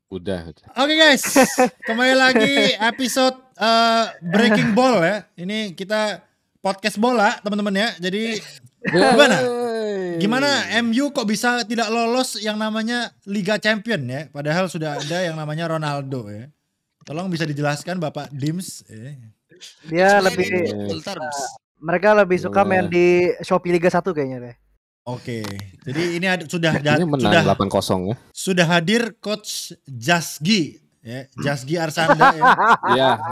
Udah. Oke guys, kembali lagi episode Breaking Ball ya. Ini kita podcast bola teman-teman ya. Jadi gimana MU kok bisa tidak lolos yang namanya Liga Champion ya? Padahal sudah ada yang namanya Ronaldo ya. Tolong bisa dijelaskan Bapak Dims. Dia lebih mereka lebih suka main di Shopee Liga 1 kayaknya deh. Oke, jadi ini sudah 8-0 ya. Sudah hadir Coach Jasgi ya, Jasgi Arsanda ya.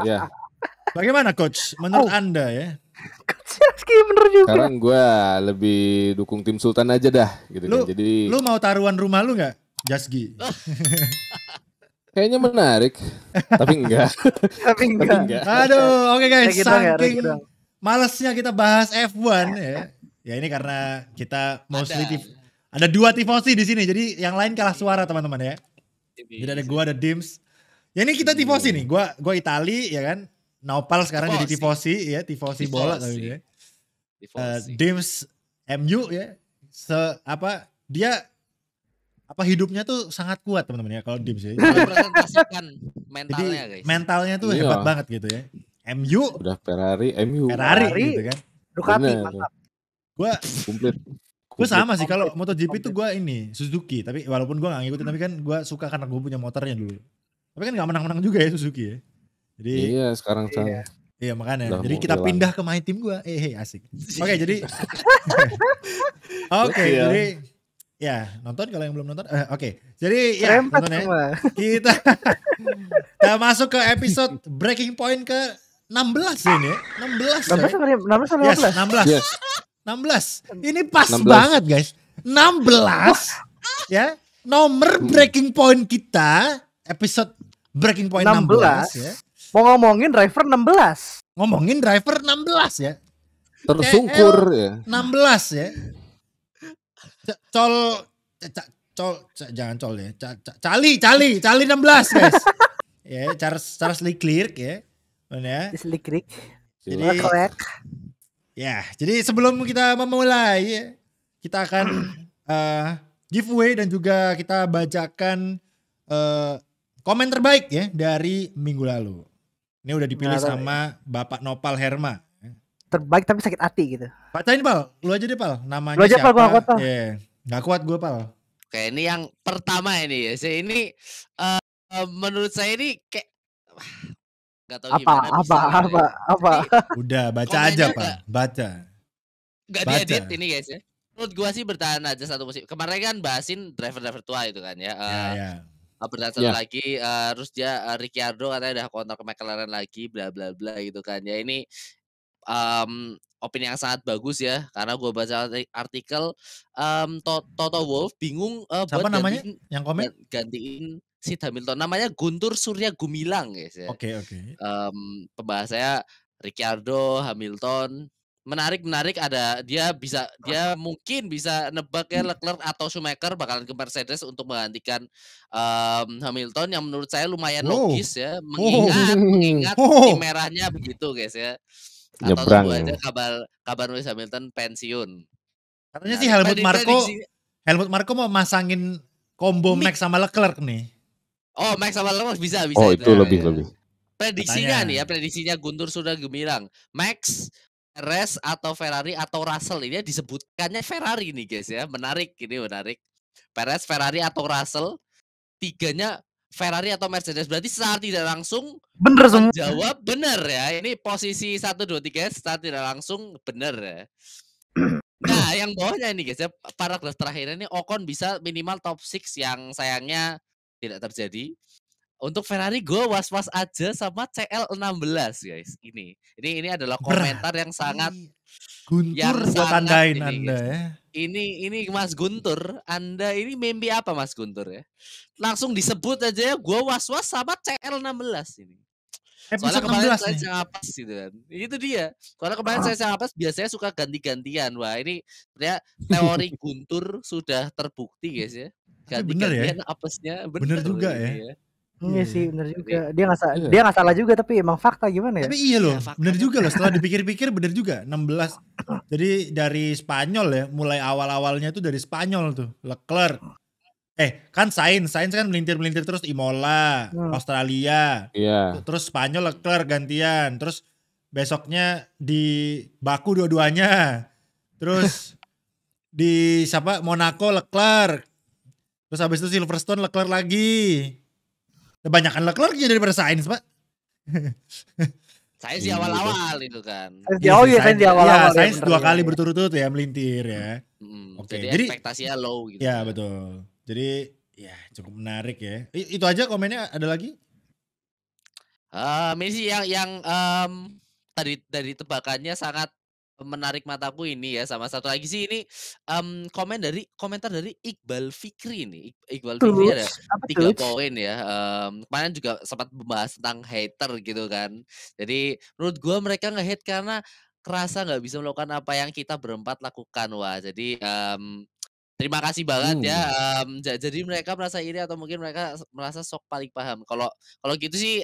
Iya. Bagaimana Coach menurut Anda ya? Coach Jasgi bener juga. Sekarang gue lebih dukung tim Sultan aja dah gitu kan. Jadi lu mau taruhan rumah lu nggak, Jasgi? Kayaknya menarik, tapi enggak. Tapi enggak. Aduh, oke guys, saking ya, malesnya kita bahas F1 ya. Ya ini karena kita mostly ada dua tifosi di sini, jadi yang lain kalah suara teman-teman ya. Jadi ada gua, ada Dims. Ya ini kita tifosi nih, gua Itali ya kan. Nopal sekarang jadi tifosi ya, tifosi bola kali ya. Dims MU ya. Dia hidupnya tuh sangat kuat teman-teman ya kalau Dims ya. Merepresentasikan mentalnya guys. Mentalnya tuh hebat banget gitu ya. MU udah Ferrari gitu kan. Ducati mantap. Gue sama sih kalau MotoGP tuh gue ini Suzuki, tapi walaupun gue gak ngikutin, tapi kan gue suka karena gue punya motornya dulu. Tapi kan gak menang-menang juga ya Suzuki ya. Jadi sekarang iya makanya. Jadi kita pindah ke my team gue. Asik. Oke, jadi jadi ya nonton kalau yang belum nonton. Oke. Jadi ya nonton ya. Kita masuk ke episode Breaking Point ke 16 ini ya. 16. Ini pas 16. Banget guys. 16 ya. Nomor breaking point kita episode breaking point 16 ya. Mau ngomongin driver 16 ya. Tersungkur ya. 16 ya. Jangan col ya. Cali 16 guys. Ya, Charles Leclerc ya. Mana ya? Leclerc. Jadi ya, jadi sebelum kita memulai, kita akan giveaway dan juga kita bacakan komen terbaik ya dari minggu lalu. Ini udah dipilih sama Bapak Nopal Herma. Terbaik tapi sakit hati gitu. Bacain Pal, lu aja deh Pal. Namanya lu aja, siapa? Pal, gua Gak kuat gue Pal. Oke, ini yang pertama ini ya. Ini menurut saya ini kayak gak tahu apa. Udah baca aja Pak, baca. Gak diedit ini guys ya. Menurut gua sih bertahan aja satu musim. Kemarin kan bahasin driver tua itu kan ya. Bertahan satu lagi, terus dia Ricciardo katanya udah kontrak ke McLaren lagi, bla bla bla gitu kan ya. Ini opini yang sangat bagus ya, karena gua baca artikel Toto Wolff bingung siapa namanya yang komen gantiin Sid Hamilton, namanya Guntur Surya Gumilang guys ya. Oke. Pembahasannya Ricciardo, Hamilton, menarik ada dia mungkin bisa nebak ya Leclerc atau Schumacher bakalan ke Mercedes untuk menggantikan Hamilton, yang menurut saya lumayan logis ya, mengingat tim merahnya begitu guys ya. Atau tunggu aja kabar Lewis Hamilton pensiun. Katanya sih Helmut Marko mau masangin combo Max sama Leclerc nih. Oh, Max sama Leclerc bisa. Oh, itu lebih. Prediksinya Guntur sudah gemilang. Max, Perez atau Ferrari atau Russell, ini disebutkannya Ferrari nih guys ya. Menarik. Perez, Ferrari atau Russell. Tiganya Ferrari atau Mercedes. Berarti secara tidak langsung bener semua. Jawab bener ya. Ini posisi 1 2 3 secara tidak langsung bener ya. Nah, yang bawahnya ini guys ya, paragraf terakhir ini Ocon bisa minimal top 6 yang sayangnya tidak terjadi. Untuk Ferrari gue was-was aja sama CL16 guys. Ini adalah komentar yang sangat Guntur buat tandain Anda ya. Ini Mas Guntur, Anda ini mimpi apa Mas Guntur ya? Langsung disebut aja ya, gue was-was sama CL16 ini. Soalnya kemarin saya Sangapas gitu kan. Itu dia. Karena kemarin saya Sangapas biasanya suka ganti-gantian. Wah, ini sebenarnya teori Guntur sudah terbukti guys ya. Ganti-gantian apesnya bener juga ya. Iya sih, bener juga. Dia nggak salah juga, tapi emang fakta gimana ya? Tapi iya loh, bener juga loh. Setelah dipikir-pikir bener juga. 16. Jadi dari Spanyol ya, mulai awal-awalnya tuh dari Spanyol tuh. Leclerc, Kan Sainz kan melintir-melintir terus Imola, Australia. Iya. Terus Spanyol Leclerc gantian. Terus besoknya di Baku dua-duanya. Terus di Monaco Leclerc. Terus habis itu Silverstone Leclerc lagi. Kebanyakan Leclerc-nya daripada Sainz, Pak. Sainz di awal-awal itu kan. Sainz di awal-awal. Sainz 2 kali berturut-turut ya melintir ya. Oke. Jadi ekspektasinya low gitu. Ya betul. Jadi ya cukup menarik ya. Itu aja komennya, ada lagi? Ini sih yang tadi dari tebakannya sangat menarik mataku ini ya. Sama satu lagi sih ini komentar dari Iqbal Fikri nih. Iqbal Fikri ada 3 poin ya. Kemarin juga sempat membahas tentang hater gitu kan. Jadi menurut gua mereka nge-hate karena kerasa nggak bisa melakukan apa yang kita berempat lakukan. Wah, jadi terima kasih banget ya. Jadi mereka merasa iri atau mungkin mereka merasa sok paling paham. Kalau gitu sih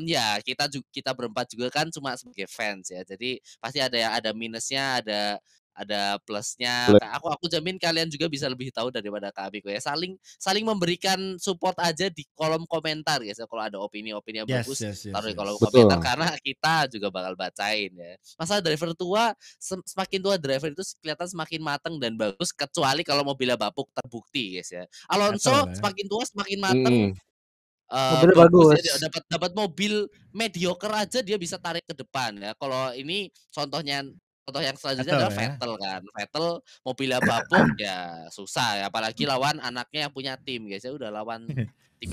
ya kita berempat juga kan cuma sebagai fans ya. Jadi pasti ada minusnya, ada plusnya. Aku jamin kalian juga bisa lebih tahu daripada kami ya. Saling memberikan support aja di kolom komentar guys. Kalau ada opini-opini yang bagus taruh di kolom komentar karena kita juga bakal bacain ya. Masalah driver tua, semakin tua driver itu kelihatan semakin matang dan bagus kecuali kalau mobilnya bapuk terbukti guys ya. Alonso semakin tua semakin matang. Bagus ya, dapat mobil mediocre aja dia bisa tarik ke depan ya. Kalau ini contoh yang selanjutnya adalah Vettel kan. Vettel mobilnya bapuk ya susah ya. Apalagi lawan anaknya yang punya tim guys ya. Udah lawan tim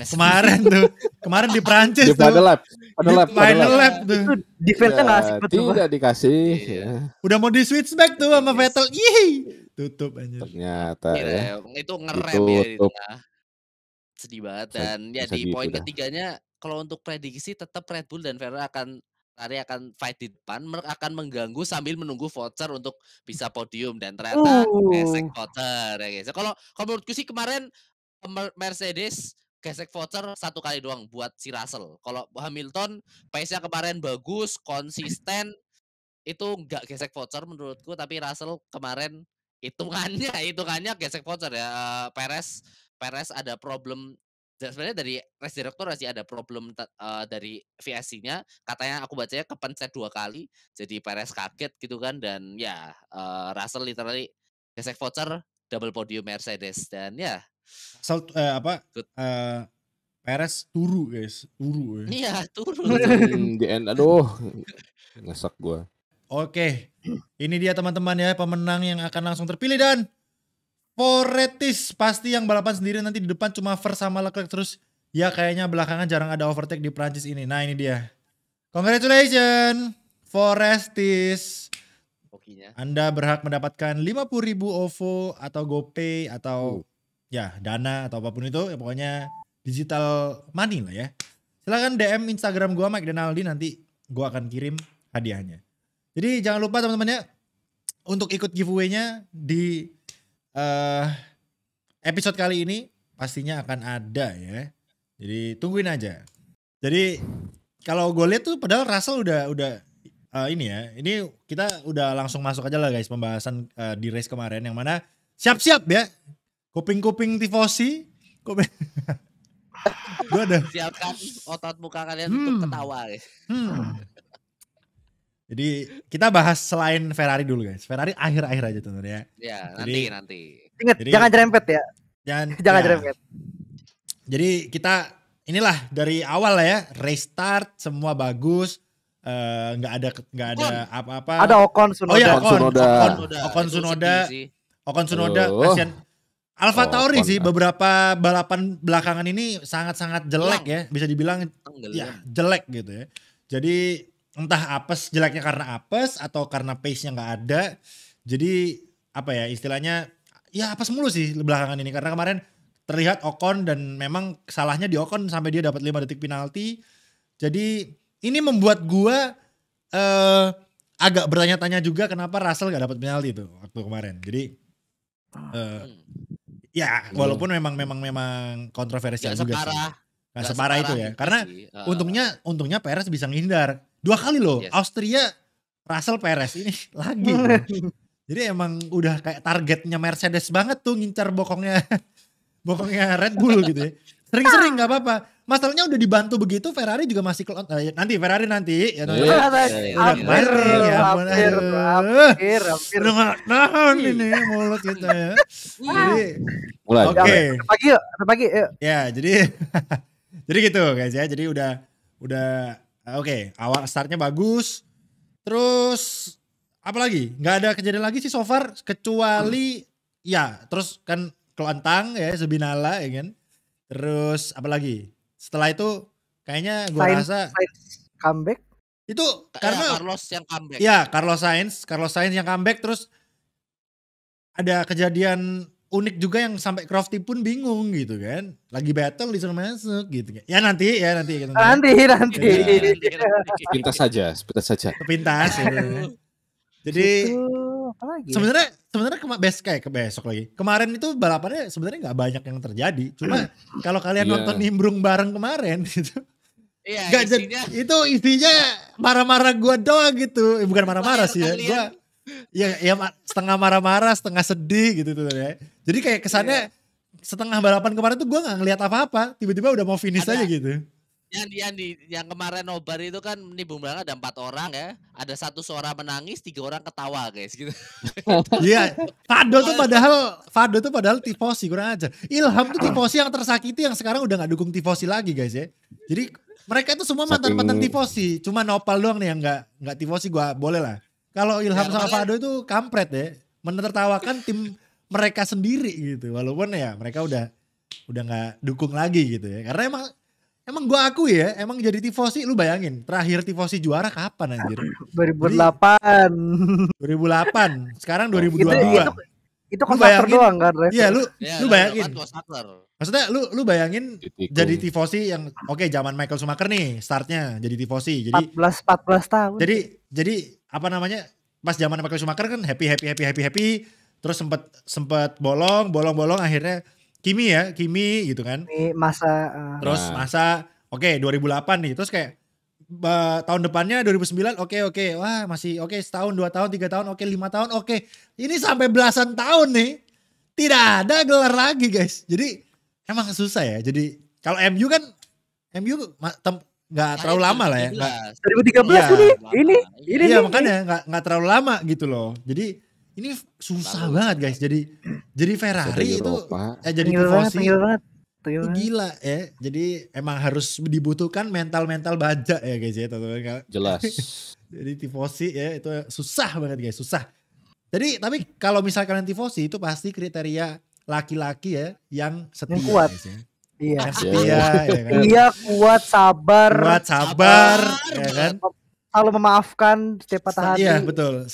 kemarin di Prancis tuh. Final lap tuh. Defense-nya nggak asik betul. Tidak dikasih. Udah mau di switchback tuh sama Vettel. Tutup aja. Ternyata ya. Itu ngerem ya di tengah. Sedih banget. Dan ya di poin ketiganya kalau untuk prediksi tetap Red Bull dan Ferrari akan fight di depan, akan mengganggu sambil menunggu voucher untuk bisa podium dan ternyata gesek voucher ya guys. Kalau menurutku sih kemarin Mercedes gesek voucher 1 kali doang buat si Russell. Kalau Hamilton pace-nya kemarin bagus, konsisten, itu nggak gesek voucher menurutku, tapi Russell kemarin hitungannya gesek voucher ya. Perez ada problem. Sebenarnya dari race director masih ada problem dari VSC-nya, katanya aku bacanya kepencet 2 kali jadi Perez kaget gitu kan. Dan ya Russell literally gesek voucher, double podium Mercedes dan ya Perez turu guys. Iya turu di end aduh ngesek gua. Oke, ini dia teman-teman ya pemenang yang akan langsung terpilih dan Poretis pasti yang balapan sendiri nanti di depan cuma Vers sama Leclerc terus ya kayaknya belakangan jarang ada overtake di Prancis ini. Nah ini dia. Congratulations Poretis. Anda berhak mendapatkan 50.000 OVO atau GoPay atau ya Dana atau apapun itu ya, pokoknya digital money lah ya. Silahkan DM Instagram gua Mike Denaldi, nanti gua akan kirim hadiahnya. Jadi jangan lupa teman-teman ya untuk ikut giveaway-nya di episode kali ini pastinya akan ada ya. Jadi tungguin aja. Jadi kalau gue lihat tuh padahal Russell udah ini ya. Ini kita udah langsung masuk aja lah guys pembahasan di race kemarin yang mana siap-siap ya. Kuping-kuping tifosi. Gue ada. Siapkan otot muka kalian untuk ketawa guys. Jadi kita bahas selain Ferrari dulu guys. Ferrari akhir-akhir aja tuh ya. Ya, nanti. Ingat jangan jerempet ya. Jangan jerempet. Jadi kita inilah dari awal lah ya, restart semua bagus. Nggak ada apa-apa. Ada Ocon Tsunoda. Oh iya Ocon Tsunoda kasihan. Alpha Tauri sih beberapa balapan belakangan ini sangat-sangat jelek ya, bisa dibilang ya jelek gitu ya. Jadi entah apes, jeleknya karena apes atau karena pace-nya nggak ada. Jadi apa ya istilahnya ya apes mulu sih belakangan ini. Karena kemarin terlihat Ocon dan memang salahnya di Ocon sampai dia dapat 5 detik penalti. Jadi ini membuat gua agak bertanya-tanya juga kenapa Russell gak dapat penalti itu waktu kemarin. Jadi ya walaupun memang kontroversial juga sih. Gak separah itu ya. Karena untungnya Perez bisa menghindar. 2 kali loh. Yes. Austria, Russell, Perez ini lagi. Jadi emang udah kayak targetnya Mercedes banget tuh ngincar bokongnya bokongnya Red Bull gitu ya. Sering-sering nggak apa-apa. Masalahnya udah dibantu begitu, Ferrari juga masih nanti Ferrari nanti ya. Hampir. Udah nggak nahan ini mulut kita ya. Jadi, Mulai. oke. Pagi. Ya, jadi jadi gitu guys ya. Jadi udah oke, awal startnya bagus. Terus apa lagi? Nggak ada kejadian lagi sih so far kecuali ya, terus kan Kelantang ya, Subinala ya kan. Terus apa lagi? Setelah itu kayaknya gue rasa comeback. Itu karena Carlos yang comeback. Ya, Carlos Sainz yang comeback, terus ada kejadian unik juga yang sampai Crofty pun bingung gitu kan. Lagi battle disuruh masuk gitu kan. Ya nanti gitu. Nanti. Sepintas saja. Kepintas ya. Jadi apalagi? sebenarnya ke besok lagi. Kemarin itu balapannya sebenarnya nggak banyak yang terjadi. Cuma kalau kalian nonton nimbrung bareng kemarin gitu. Iya, Gak jadi, itu isinya marah-marah gue doang gitu. Bukan marah-marah sih ya. Gue ya setengah marah-marah, setengah sedih gitu tuh ya. Jadi kayak kesannya setengah balapan kemarin tuh gue gak ngeliat apa-apa. Tiba-tiba udah mau finish aja gitu. Yang kemarin nobar itu kan nimbung banget, ada 4 orang ya. Ada 1 suara menangis, 3 orang ketawa guys gitu. Iya, Fado tuh padahal tifosi, kurang aja. Ilham tuh tifosi yang tersakiti yang sekarang udah gak dukung tifosi lagi guys ya. Jadi mereka itu semua mantan tifosi. Cuma Nopal doang nih yang gak tifosi, gua boleh lah. Kalau Ilham sama Fado itu kampret ya. Menertawakan tim mereka sendiri gitu. Walaupun ya mereka udah gak dukung lagi gitu ya. Karena emang gue akui ya, emang jadi tifosi, lu bayangin terakhir tifosi juara kapan anjir? 2008. 2008, sekarang 2022. Itu kontaktor doang kan? Iya, lu bayangin. Kontaktor. Maksudnya lu bayangin jadi tifosi yang zaman Michael Schumacher nih startnya jadi tifosi. Jadi 14 tahun. Jadi apa namanya? Pas zaman Michael Schumacher kan happy, terus sempet bolong akhirnya Kimi gitu kan. Ini masa Terus masa 2008 nih. Terus kayak tahun depannya 2009 oke. Wah, masih oke, setahun, 2 tahun, 3 tahun, 5 tahun, oke. Ini sampai belasan tahun nih. Tidak ada gelar lagi, guys. Jadi emang susah ya. Jadi kalau MU kan enggak terlalu lama lah ya. 2013 ini. Iya, makanya enggak terlalu lama gitu loh. Jadi ini susah banget guys. Jadi Ferrari itu jadi tifosi itu gila ya. Jadi emang harus dibutuhkan mental baja ya guys ya, teman-teman. Jelas. Jadi tifosi ya itu susah banget guys, susah. Jadi tapi kalau misalkan tifosi itu pasti kriteria laki-laki ya yang setia, yang kuat. Guys, ya. Iya. Yang setia ya kan. Iya, kuat, sabar ya kan. Selalu memaafkan setiap patah hati. Iya betul.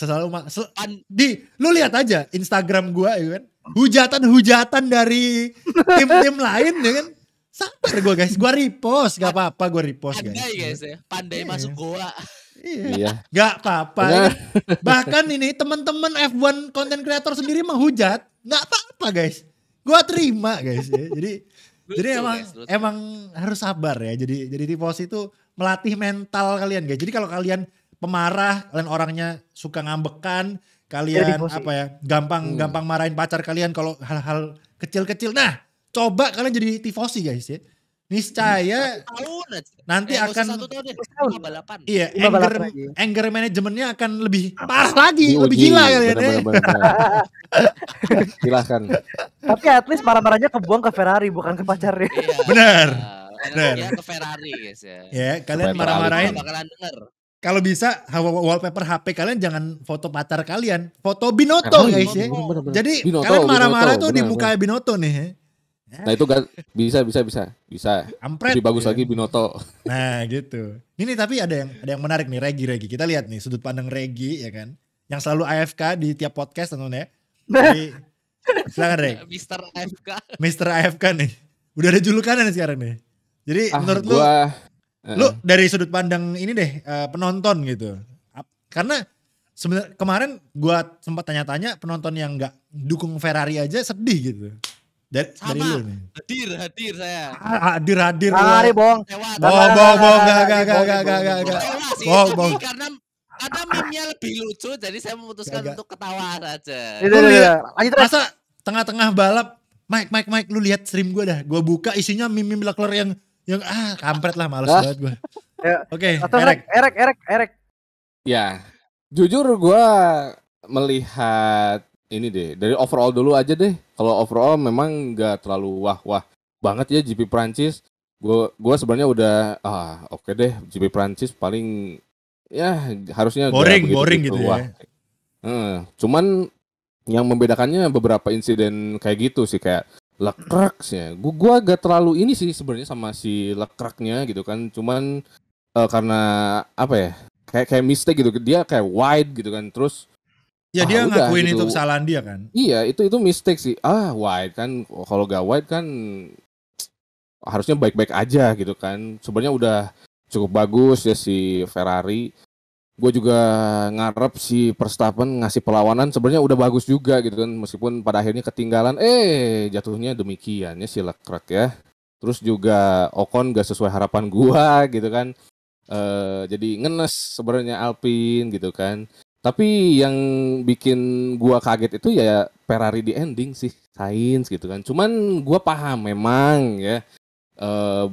Lu lihat aja Instagram gua ya kan. Hujatan dari tim-tim lain ya kan. Sabar gua guys. Gua repost. Gak apa-apa gua repost guys. Pandai guys ya. Pandai masuk goa. Iya. Gak apa-apa. Ya. Bahkan ini teman-teman F1 content creator sendiri menghujat. Gak apa-apa guys. Gua terima guys ya. Jadi emang harus sabar ya. Jadi tifosi itu melatih mental kalian guys. Jadi kalau kalian pemarah, kalian orangnya suka ngambekan, kalian gampang marahin pacar kalian kalau hal-hal kecil-kecil. Nah, coba kalian jadi tifosi guys ya. Niscaya nanti akan iya, anger manajemennya akan lebih parah lagi, lebih gila kalian ya. Silahkan. Tapi at least marah-marahnya kebuang ke Ferrari bukan ke pacarnya. Benar. Ya ke Ferrari guys ya. Ya, kalian marah-marahin. Kalau bisa wallpaper HP kalian jangan foto pacar kalian, foto Binotto guys ya. Jadi kalian marah-marah tuh di muka Binotto nih ya. Nah itu bisa. Ampret. Lebih bagus lagi Binotto. Nah gitu. Ini tapi ada yang menarik nih, Regi. Kita lihat nih sudut pandang Regi ya kan. Yang selalu AFK di tiap podcast teman-teman ya. Jadi silakan Reg. Mr. AFK nih. Udah ada julukannya nih sekarang nih. Jadi menurut lu dari sudut pandang ini deh penonton gitu. Karena sebenarnya kemarin gua sempat tanya-tanya penonton yang nggak dukung Ferrari aja sedih gitu. Dari lu nih. Hadir saya. Hadir. Ferrari bohong. Bohong. Karena meme-nya lebih lucu, jadi saya memutuskan untuk ketawa saja. Lu lihat, masa tengah-tengah balap Mike, lu lihat stream gue dah. Gue buka isinya meme Leclerc yang kampret lah, males banget gue. Oke, Erek. Ya, jujur gue melihat ini deh, dari overall dulu aja deh. Kalau overall memang nggak terlalu wah banget ya GP Prancis. Gue sebenarnya udah oke deh, GP Prancis paling ya harusnya boring gitu wah. Ya. Cuman yang membedakannya beberapa insiden kayak gitu sih, kayak Leclerc ya. Gue agak terlalu ini sih sebenarnya sama si Leclerc-nya gitu kan. Cuman karena apa ya? Kayak mistake gitu. Dia kayak wide gitu kan. Terus ya dia ngakuin gitu. Itu kesalahan dia kan. Iya, itu mistake sih. Wide kan. Kalau gak wide kan harusnya baik-baik aja gitu kan. Sebenarnya udah cukup bagus ya si Ferrari. Gue juga ngarep si Verstappen ngasih perlawanan, sebenarnya udah bagus juga gitu kan, meskipun pada akhirnya ketinggalan jatuhnya demikian ya si Leclerc ya. Terus juga Ocon gak sesuai harapan gua gitu kan, jadi ngenes sebenarnya Alpine gitu kan. Tapi yang bikin gua kaget itu ya Ferrari di ending sih, Sainz gitu kan. Cuman gua paham memang ya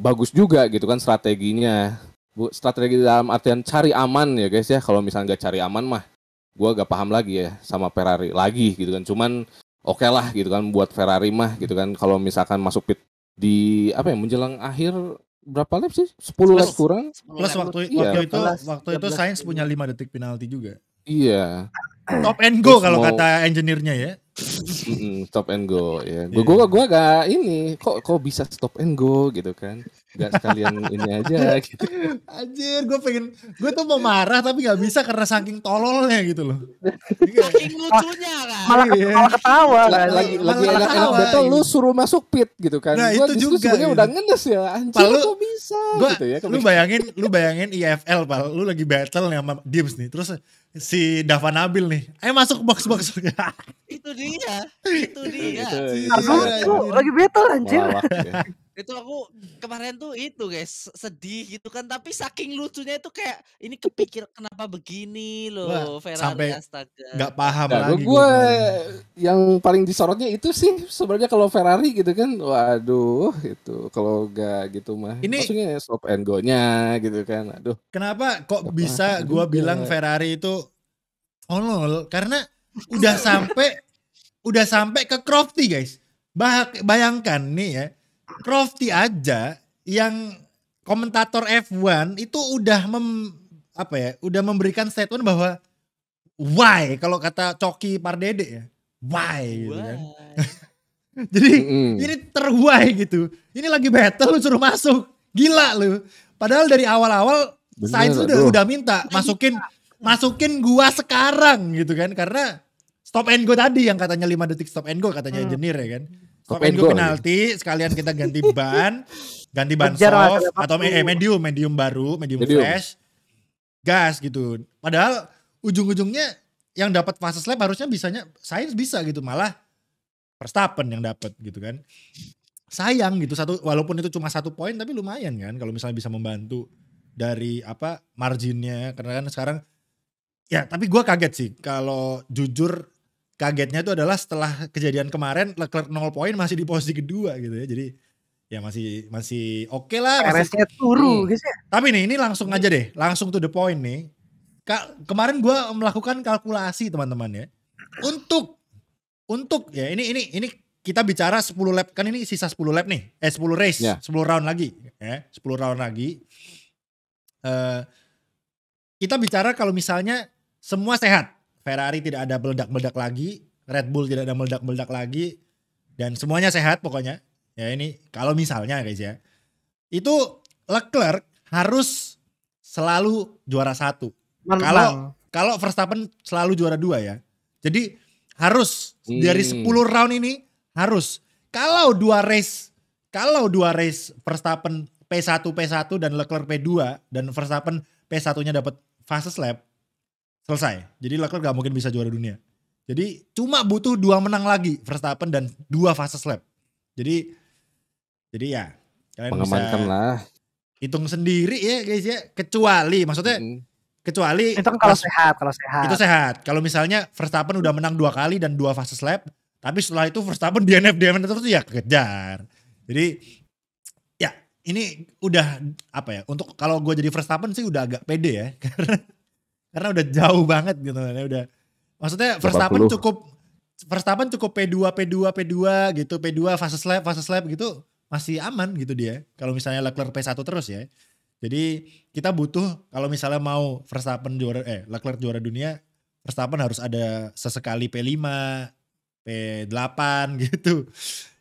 bagus juga gitu kan strateginya. Strategi dalam artian cari aman ya guys ya. Kalau misalnya nggak cari aman mah gue gak paham lagi ya sama Ferrari lagi gitu kan. Cuman oke lah gitu kan buat Ferrari mah gitu kan. Kalau misalkan masuk pit di menjelang akhir berapa lap sih? 10 lap kurang. Plus waktu itu Sainz punya 5 detik penalti juga. Iya. Stop and go kalau kata engineer-nya ya. Stop and go ya. Gue gak ini kok bisa stop and go gitu kan. Gak sekalian ini aja gitu. Anjir, gue tuh mau marah tapi gak bisa karena saking tololnya gitu loh. Saking lucunya kan. Malah ketawa kan. Lagi enak-enak betul lu suruh masuk pit gitu kan. Nah, gua itu juga sebenarnya udah ngenes ya. Anjir kok bisa gitu ya. Lu bayangin IFL Pal, lu lagi battle nih sama Dims nih. Terus si Dava Nabil nih, ayo masuk box. Itu dia. Lagi battle anjir. Itu aku kemarin tuh itu guys, sedih gitu kan, tapi saking lucunya itu kayak ini kepikir kenapa begini loh. Ferrari, astaga. Gak paham lagi gue yang paling disorotnya itu sih sebenarnya kalau Ferrari gitu kan. Waduh itu kalau gak gitu mah ini maksudnya stop and go-nya gitu kan. Aduh, kenapa kok bisa gue bilang Ferrari itu tolol? Karena udah sampai ke Crofty guys. Bayangkan nih ya, Crofty aja yang komentator F1 itu udah memberikan statement bahwa why, kalau kata Coki Pardede ya, why gitu kan. Jadi ini terwhy gitu. Ini lagi battle lu suruh masuk. Gila lu. Padahal dari awal-awal Sainz udah minta masukin gua sekarang gitu kan, karena stop and go tadi yang katanya 5 detik stop and go katanya engineer ya kan. Stop and go penalti, sekalian kita ganti ban soft atau medium baru, medium fresh, gas gitu. Padahal ujung-ujungnya yang dapat fast lap harusnya Sainz bisa gitu, malah Verstappen yang dapat gitu kan. Sayang gitu, walaupun itu cuma 1 poin tapi lumayan kan kalau misalnya bisa membantu dari marginnya, karena kan sekarang ya. Tapi gue kaget sih, kalau jujur kagetnya itu adalah setelah kejadian kemarin Leclerc 0 poin masih di posisi kedua gitu ya. Jadi ya masih oke lah. RS-nya turu guys ya. Tapi nih, ini langsung aja deh, langsung to the point nih. Kemarin gue melakukan kalkulasi teman-teman ya. Untuk ya ini kita bicara 10 lap, kan ini sisa 10 lap nih. 10 race, 10 round lagi ya. 10 round lagi. Kita bicara kalau misalnya semua sehat. Ferrari tidak ada meledak-meledak lagi, Red Bull tidak ada meledak-meledak lagi, dan semuanya sehat pokoknya. Ya ini kalau misalnya guys ya, itu Leclerc harus selalu juara 1. Kalau Verstappen selalu juara 2 ya. Jadi harus dari 10 round ini harus. Kalau dua race Verstappen P1 dan Leclerc P2 dan Verstappen P1-nya dapat fastest lap, selesai. Jadi Leclerc gak mungkin bisa juara dunia. Jadi cuma butuh 2 menang lagi Verstappen dan 2 fastest lap. Jadi ya kalian mengamankan bisa lah. Hitung sendiri ya guys ya. Kecuali itu kan kalau sehat. Itu sehat. Kalau misalnya Verstappen udah menang 2 kali dan 2 fastest lap, Tapi setelah itu Verstappen DNF terus ya kejar. Jadi ya ini udah apa ya? Untuk kalau gue jadi Verstappen sih udah agak pede ya, karena udah jauh banget gitu kan. Udah, maksudnya Verstappen cukup P2 gitu, P2 fast lap gitu masih aman gitu dia. Kalau misalnya Leclerc P1 terus ya. Jadi kita butuh kalau misalnya mau Leclerc juara dunia, Verstappen harus ada sesekali P5, P8 gitu.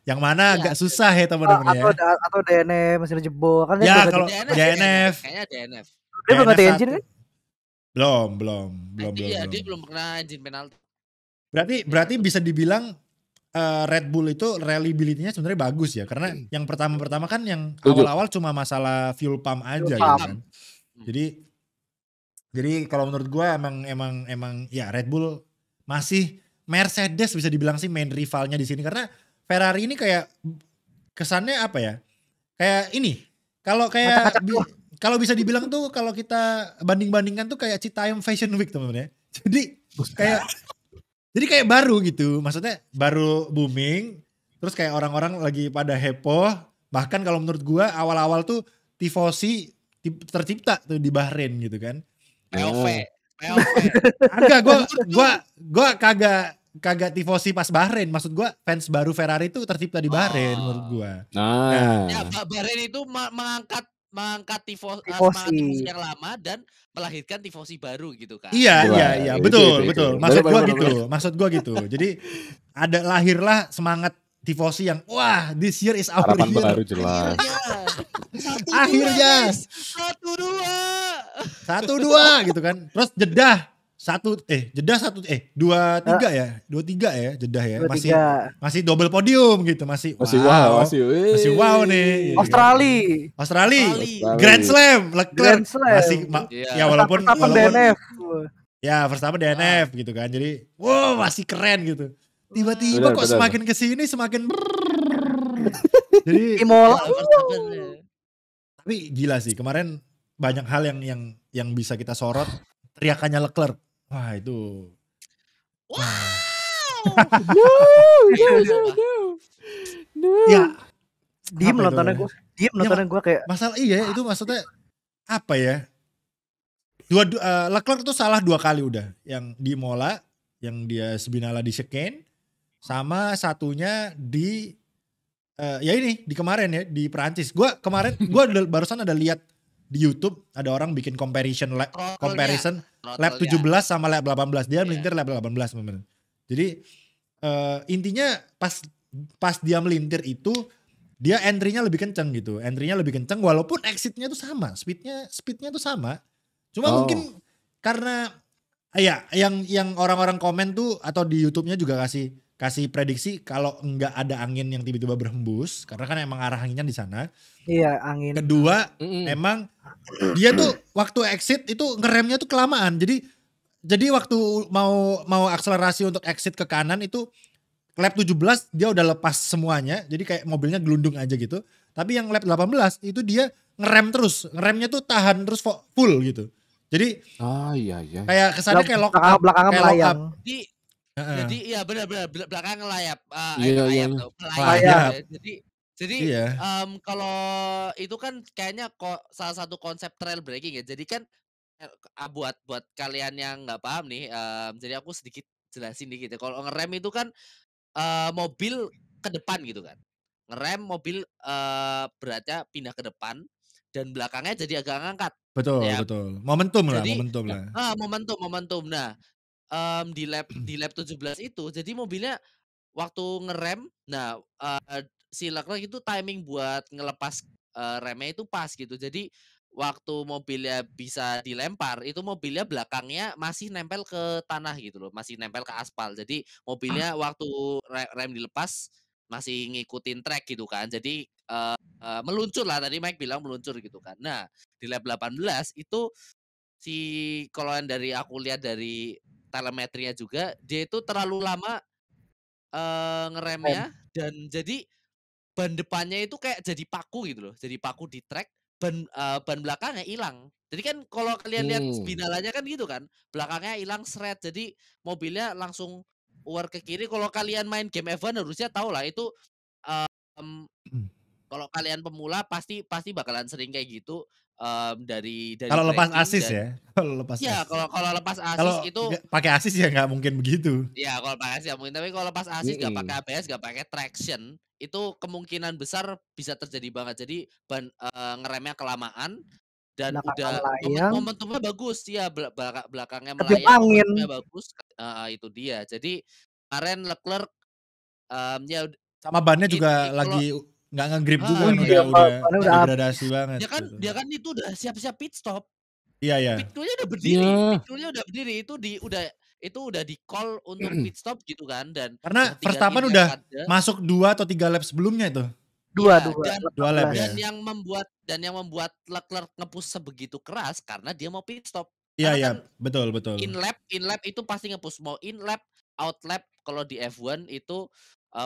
Yang mana agak susah ya teman-teman ya. Atau DNF mesin jebol kan ya kalau DNF. Kayaknya DNF. Dia belum ganti engine kan? Belum. Iya, dia belum pernah engine penalti. Berarti bisa dibilang Red Bull itu reliability-nya sebenarnya bagus ya, karena yang pertama kan yang awal-awal cuma masalah fuel pump aja gitu kan. Jadi kalau menurut gue emang ya Red Bull masih Mercedes bisa dibilang sih main rivalnya di sini, karena Ferrari ini kayak kesannya apa ya? Kayak ini. Kalau bisa dibilang tuh kalau kita banding-bandingkan tuh kayak Citayam Fashion Week teman-teman ya. Jadi kayak baru gitu, maksudnya baru booming, terus kayak orang-orang lagi pada heboh. Bahkan kalau menurut gua awal-awal tuh tifosi tercipta tuh di Bahrain gitu kan. POV. Agak gua kagak tifosi pas Bahrain, maksud gua fans baru Ferrari itu tercipta di Bahrain menurut gua. Ya Bahrain itu mengangkat tifosi yang lama dan melahirkan tifosi baru gitu kan. Iya, betul. Maksud gua gitu. Jadi lahirlah semangat tifosi yang wah, this year is our harapan year. baru jelas. Akhirnya 1-2 gitu kan. Terus Jeddah 2-3 ya. 2-3 ya Jeddah ya. Masih double podium gitu, masih wow nih. Australia. Grand Slam, Leclerc masih ya walaupun DNF. Ya Verstappen DNF gitu kan. Jadi wow, masih keren gitu. Tiba-tiba kok semakin kesini semakin jadi Imola. Tapi gila sih, kemarin banyak hal yang bisa kita sorot. Teriakannya Leclerc, wah itu ya diem nontonnya gue kayak masalah itu maksudnya apa ya, Leclerc tuh salah 2 kali udah, yang di Imola yang dia Spinala di chicane, sama satunya di ya ini di kemarin ya di Perancis. Gue barusan ada lihat di YouTube ada orang bikin comparison lap 17 sama lap 18. Dia melintir lap 18 teman-teman. Jadi intinya pas dia melintir itu dia entry-nya lebih kenceng gitu. Entry-nya lebih kenceng walaupun exit-nya tuh sama, speednya tuh sama. Cuma mungkin karena ya yang orang-orang komen tuh atau di YouTube-nya juga kasih prediksi kalau enggak ada angin yang tiba-tiba berhembus, karena kan emang arah anginnya di sana. Iya, angin. Kedua, emang dia tuh waktu exit itu ngeremnya tuh kelamaan. Jadi waktu mau akselerasi untuk exit ke kanan itu lap 17 dia udah lepas semuanya. Jadi kayak mobilnya gelundung aja gitu. Tapi yang lap 18 itu dia ngeremnya tuh tahan terus full gitu. Jadi iya. Kayak kesannya kayak lock up, belakangnya melayang. Jadi iya benar belakang ngelayap. Melayap. Jadi kalau itu kan kayaknya salah satu konsep trail breaking ya. Jadi kan buat kalian yang nggak paham nih, jadi aku sedikit jelasin dikit ya. Kalau ngerem itu kan mobil ke depan gitu kan. Ngerem mobil beratnya pindah ke depan dan belakangnya jadi agak ngangkat. Betul. Momentum lah. Momentum. Nah, di lap 17 itu jadi mobilnya waktu ngerem, nah si Leclerc itu timing buat ngelepas remnya itu pas gitu. Jadi waktu mobilnya bisa dilempar itu mobilnya belakangnya masih nempel ke tanah gitu loh, masih nempel ke aspal. Jadi mobilnya waktu rem dilepas masih ngikutin track gitu kan. Jadi meluncur lah, tadi Mike bilang meluncur gitu kan. Nah, di lap 18 itu kalau yang dari aku lihat dari telemetrinya juga, dia itu terlalu lama ngeremnya dan jadi ban depannya itu kayak jadi paku gitu loh. Jadi paku di track, ban belakangnya hilang. Jadi kan kalau kalian lihat spinalanya kan gitu kan, belakangnya hilang shred. Jadi mobilnya langsung war ke kiri. Kalau kalian main game F1 harusnya tahu lah itu kalau kalian pemula pasti bakalan sering kayak gitu dari Kalau lepas tracking asis dan ya. Kalau lepas ya asis. kalau lepas Kalau asis itu pakai asis ya nggak mungkin begitu. ya kalau pakai asis ya mungkin, tapi kalau lepas asis nggak pakai ABS, nggak pakai traction, itu kemungkinan besar bisa terjadi banget. Jadi ngeremnya kelamaan dan Belakangnya udah melayang. momentumnya bagus ya, belakangnya Ketiup melayang, angin. momentumnya bagus. Itu dia. Jadi kemarin Leclerc ya Sama bannya juga lagi nggak nge-grip juga kan, udah degradasi banget. Dia kan itu udah siap-siap pit stop. Iya. Pit crew-nya udah berdiri, itu udah di call untuk pit stop gitu kan. Dan karena Verstappen udah masuk 2 atau 3 lap sebelumnya itu. 2 lap ya. Dan yang membuat Leclerc nge-push sebegitu keras karena dia mau pit stop. Iya, betul. In lap itu pasti nge-push, mau in lap, out lap kalau di F1 itu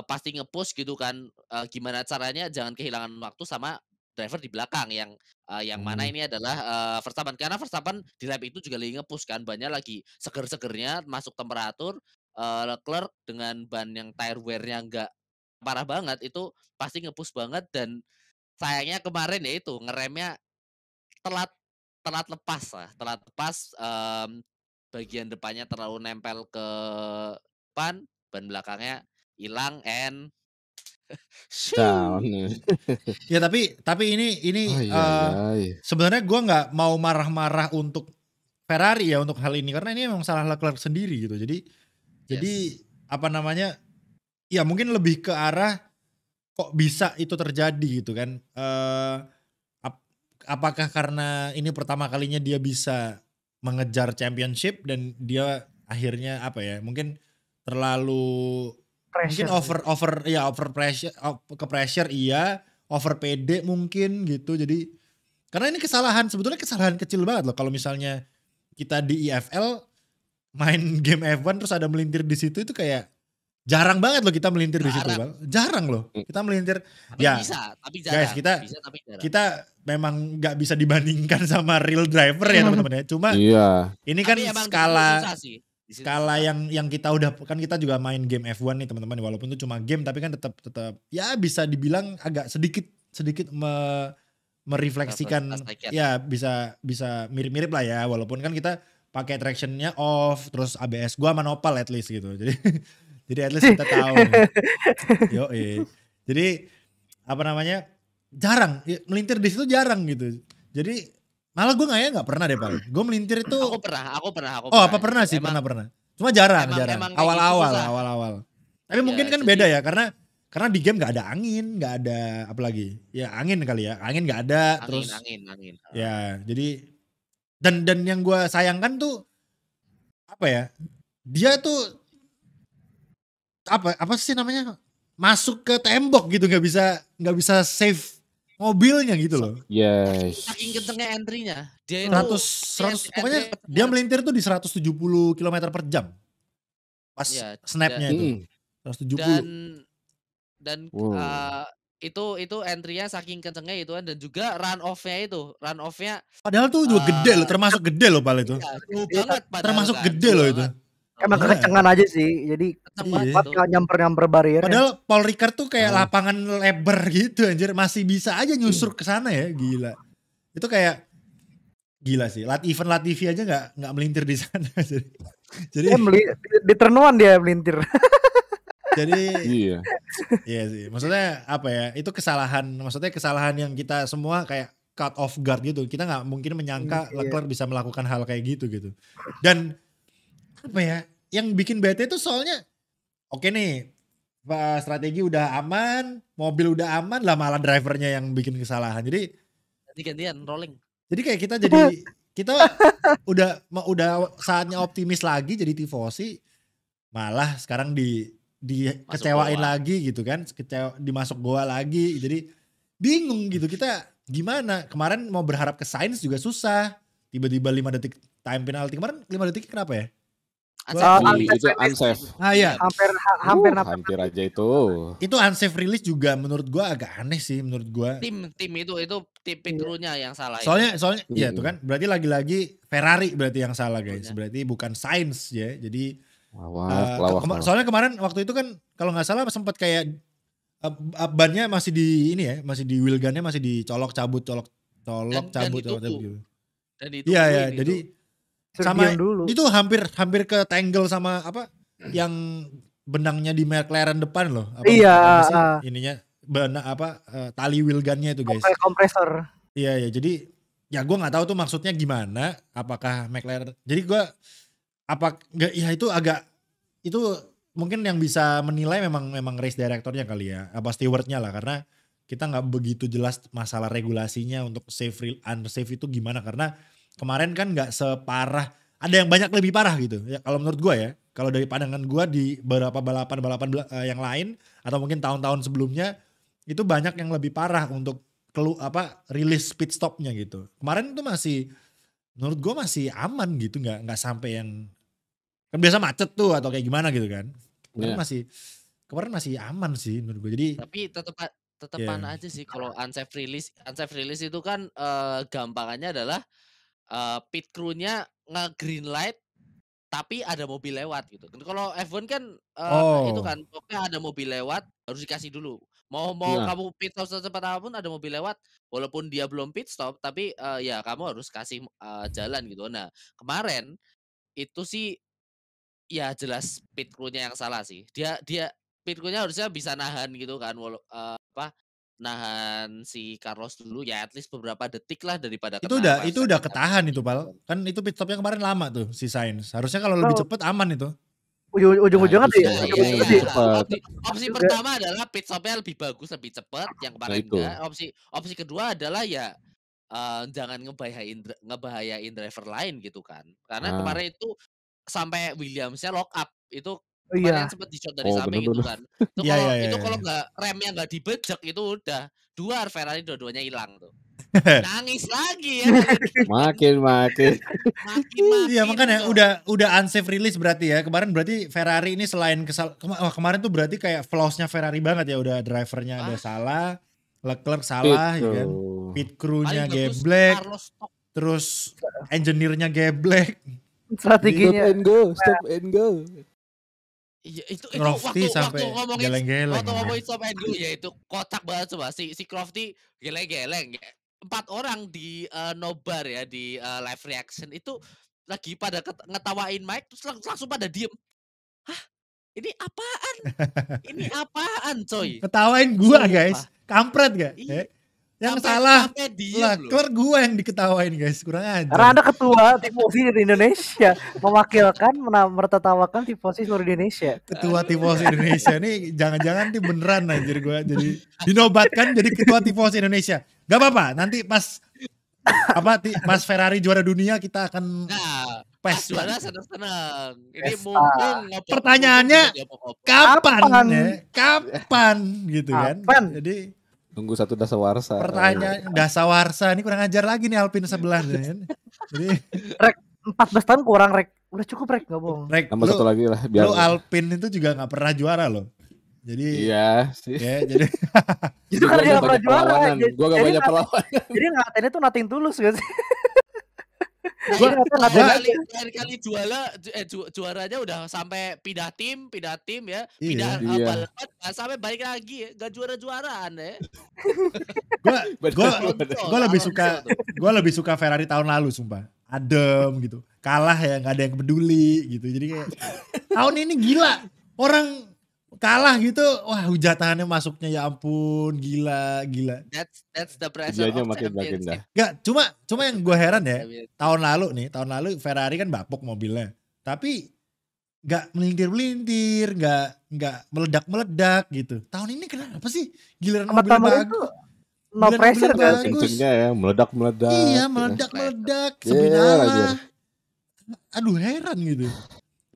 pasti nge-push gitu kan. Gimana caranya jangan kehilangan waktu sama driver di belakang yang mana ini adalah Verstappen, karena Verstappen di lap itu juga lagi nge-push kan, bannya lagi seger-segernya masuk temperatur. Leclerc dengan ban yang tire wear-nya enggak parah banget itu pasti nge-push banget, dan sayangnya kemarin ya itu ngeremnya telat lepas, bagian depannya terlalu nempel ke ban belakangnya hilang and down. Ya tapi ini sebenarnya gue nggak mau marah-marah untuk Ferrari ya untuk hal ini, karena ini memang salah Leclerc sendiri gitu. Jadi apa namanya? Ya mungkin lebih ke arah kok bisa itu terjadi gitu kan. Apakah karena ini pertama kalinya dia bisa mengejar championship dan dia akhirnya apa ya, mungkin terlalu pressure. Mungkin over pressure, ke pressure iya, over PD mungkin gitu. Jadi karena ini sebetulnya kesalahan kecil banget loh kalau misalnya kita di IFL main game F1 terus ada melintir di situ, itu kayak jarang banget loh kita melintir di situ, Bang. Jarang loh kita melintir. Tapi ya bisa, tapi jarang. Guys, kita memang nggak bisa dibandingkan sama real driver ya teman-teman ya. Cuma ini kan skala yang kita udah, kan kita juga main game F1 nih teman-teman, walaupun itu cuma game tapi kan tetap ya bisa dibilang agak sedikit merefleksikan ya, bisa mirip-mirip lah ya, walaupun kan kita pakai tractionnya off terus ABS gua sama Nopal at least gitu. Jadi at least kita tahu. Jadi apa namanya, jarang melintir di situ, jarang gitu. Jadi malah gue nggak pernah deh Pak. Gue melintir itu. Aku pernah. Oh apa pernah sih, pernah. Cuma jarang. Awal-awal. Tapi mungkin kan beda ya, karena di game nggak ada angin, nggak ada apa lagi. Ya angin kali ya, angin nggak ada. Angin. Ya jadi dan yang gue sayangkan tuh apa ya? Dia tuh apa sih namanya, masuk ke tembok gitu, nggak bisa save mobilnya gitu loh. Yes. Saking kencengnya entry-nya. Dia 100 pokoknya dia melintir tuh di 170 km per jam. Pas snapnya itu. 170. Dan itu entry-nya saking kencengnya itu, dan juga run off-nya padahal tuh juga gede loh, termasuk gede loh Pal itu. Iya, banget termasuk kan, gede loh itu. Emang kekencengan aja sih, jadi nyamper barier. Padahal Paul Ricard tuh kayak lapangan lebar gitu anjir, masih bisa aja nyusur ke sana ya, gila. Itu kayak gila sih. Event Latifi aja nggak melintir di sana. Jadi di turn 1 dia melintir. Jadi iya sih. Maksudnya apa ya? Itu kesalahan yang kita semua kayak cut off guard gitu. Kita nggak mungkin menyangka Leclerc bisa melakukan hal kayak gitu. Dan apa ya? Yang bikin bete itu soalnya oke nih, strategi udah aman, mobil udah aman lah, malah drivernya yang bikin kesalahan. Jadi gantian rolling. Jadi kayak kita udah saatnya optimis lagi jadi tifosi, malah sekarang dikecewain lagi gitu kan, dimasuk goal lagi. Jadi bingung gitu kita gimana. Kemarin mau berharap ke Sainz juga susah. Tiba-tiba 5 detik time penalty. Kemarin 5 detik kenapa ya? Itu unsafe. Iya. Hampir aja itu. Itu unsafe release juga menurut gua agak aneh sih menurut gua. Tim itu tim krunya yang salah. Soalnya ya itu kan berarti lagi-lagi Ferrari berarti yang salah guys. Berarti bukan Sainz ya. Jadi Lawak. Soalnya kemarin waktu itu kan kalau nggak salah sempat kayak bannya masih di ini ya, masih di wheel gunnya masih dicolok cabut gitu. Dan Iya, jadi sama dulu. itu hampir ke tangle sama apa yang benangnya di McLaren depan loh. Ininya tali wheel gunnya itu guys. Kompresor. Iya, jadi ya gue nggak tahu tuh maksudnya gimana. Apakah McLaren? Jadi gue itu mungkin yang bisa menilai memang race directornya kali ya, stewardnya lah, karena kita nggak begitu jelas masalah regulasinya untuk safe unsafe itu gimana, karena kemarin kan nggak separah, ada yang banyak lebih parah gitu ya kalau menurut gue ya, kalau dari pandangan gue di beberapa balapan yang lain atau mungkin tahun-tahun sebelumnya itu banyak yang lebih parah untuk rilis pit stopnya gitu. Kemarin itu masih menurut gue masih aman gitu, nggak sampai yang kan biasa macet tuh atau kayak gimana gitu kan. Kemarin masih aman sih menurut gue. Jadi tapi tetepan aja sih kalau unsafe release itu kan gampangannya adalah pit crew-nya nge-green light tapi ada mobil lewat gitu. Kalau F1 kan itu kan pokoknya ada mobil lewat harus dikasih dulu. Mau kamu pit stop secepat apapun ada mobil lewat walaupun dia belum pit stop tapi ya kamu harus kasih jalan gitu. Nah, kemarin itu sih ya jelas pit crew-nya yang salah sih. Dia pit crew-nya harusnya bisa nahan gitu kan, nahan si Carlos dulu ya at least beberapa detik lah daripada itu udah ketahan itu Pal. Kan itu pit stopnya kemarin lama tuh si Sainz. Harusnya kalau lebih cepet aman itu. Ujung-ujungnya opsi pertama adalah pit stopnya lebih bagus, lebih cepat, yang kemarin enggak. Opsi kedua adalah ya jangan ngebahayain driver lain gitu kan. Karena kemarin itu sampai Williams-nya lock up itu kemarin sempat di-shot dari samping gitu kan. Itu kalau nggak remnya nggak dibejek itu udah Ferrari dua-duanya hilang tuh. Nangis lagi ya. Makin. Iya makanya udah unsafe release berarti ya. Kemarin berarti Ferrari ini selain kemarin tuh berarti kayak flaws-nya Ferrari banget ya. Udah drivernya ada salah, Leclerc salah ya kan. Pit crew-nya geblek. Terus engineer-nya geblek. Strateginya stop and go. Iya itu Crofty sampai geleng-geleng. Waktu ngomongin stop and go ya itu kocak banget coba si Crofty geleng-geleng. 4 orang di nobar ya di live reaction itu lagi pada ngetawain Mike terus langsung pada diem. Hah? Ini apaan coy? Ketawain gua guys. Kampret gak? Yang salah Leclerc gue yang diketawain guys, kurang aja. Karena ada ketua tifosi di Indonesia mewakilkan menertawakan tifosi seluruh Indonesia. Ketua tifosi Indonesia nih jangan-jangan nih beneran anjir gue jadi dinobatkan jadi ketua tifosi Indonesia. Gak apa-apa, nanti pas Ferrari juara dunia kita akan juara senang-senang. Ini mumpung pertanyaannya kapan gitu kan? Jadi tunggu satu dasawarsa. Pertanyaan dasawarsa ini kurang ajar lagi nih Alpine sebelah kan. Jadi Rek 14 tahun kurang Rek. Udah cukup Rek, enggak bohong. Rek, tambah satu lagi lah biar. Lu Alpine itu juga enggak pernah juara loh. Jadi iya sih. Ya, jadi itu kan dia pernah juara. Gua enggak banyak perlawanan. Jadi ngatain itu nothing tulus guys. Kali juaranya udah sampai pindah tim ya, pindah balapan sampai balik lagi ya, gak juaraan ya. Gue lebih suka Ferrari tahun lalu sumpah, adem gitu, kalah ya nggak ada yang peduli gitu, jadi kayak tahun ini gila orang kalah gitu, wah hujatannya masuknya ya ampun gila. That's the pressure of makin dah. Gak, cuma yang gue heran ya, tahun lalu Ferrari kan bapuk mobilnya, tapi gak melintir, gak meledak gitu. Tahun ini kenapa sih giliran mobilnya bagus? No pressure kan? Kencengnya ya, meledak. Iya, meledak. Sebenarnya, aduh heran gitu.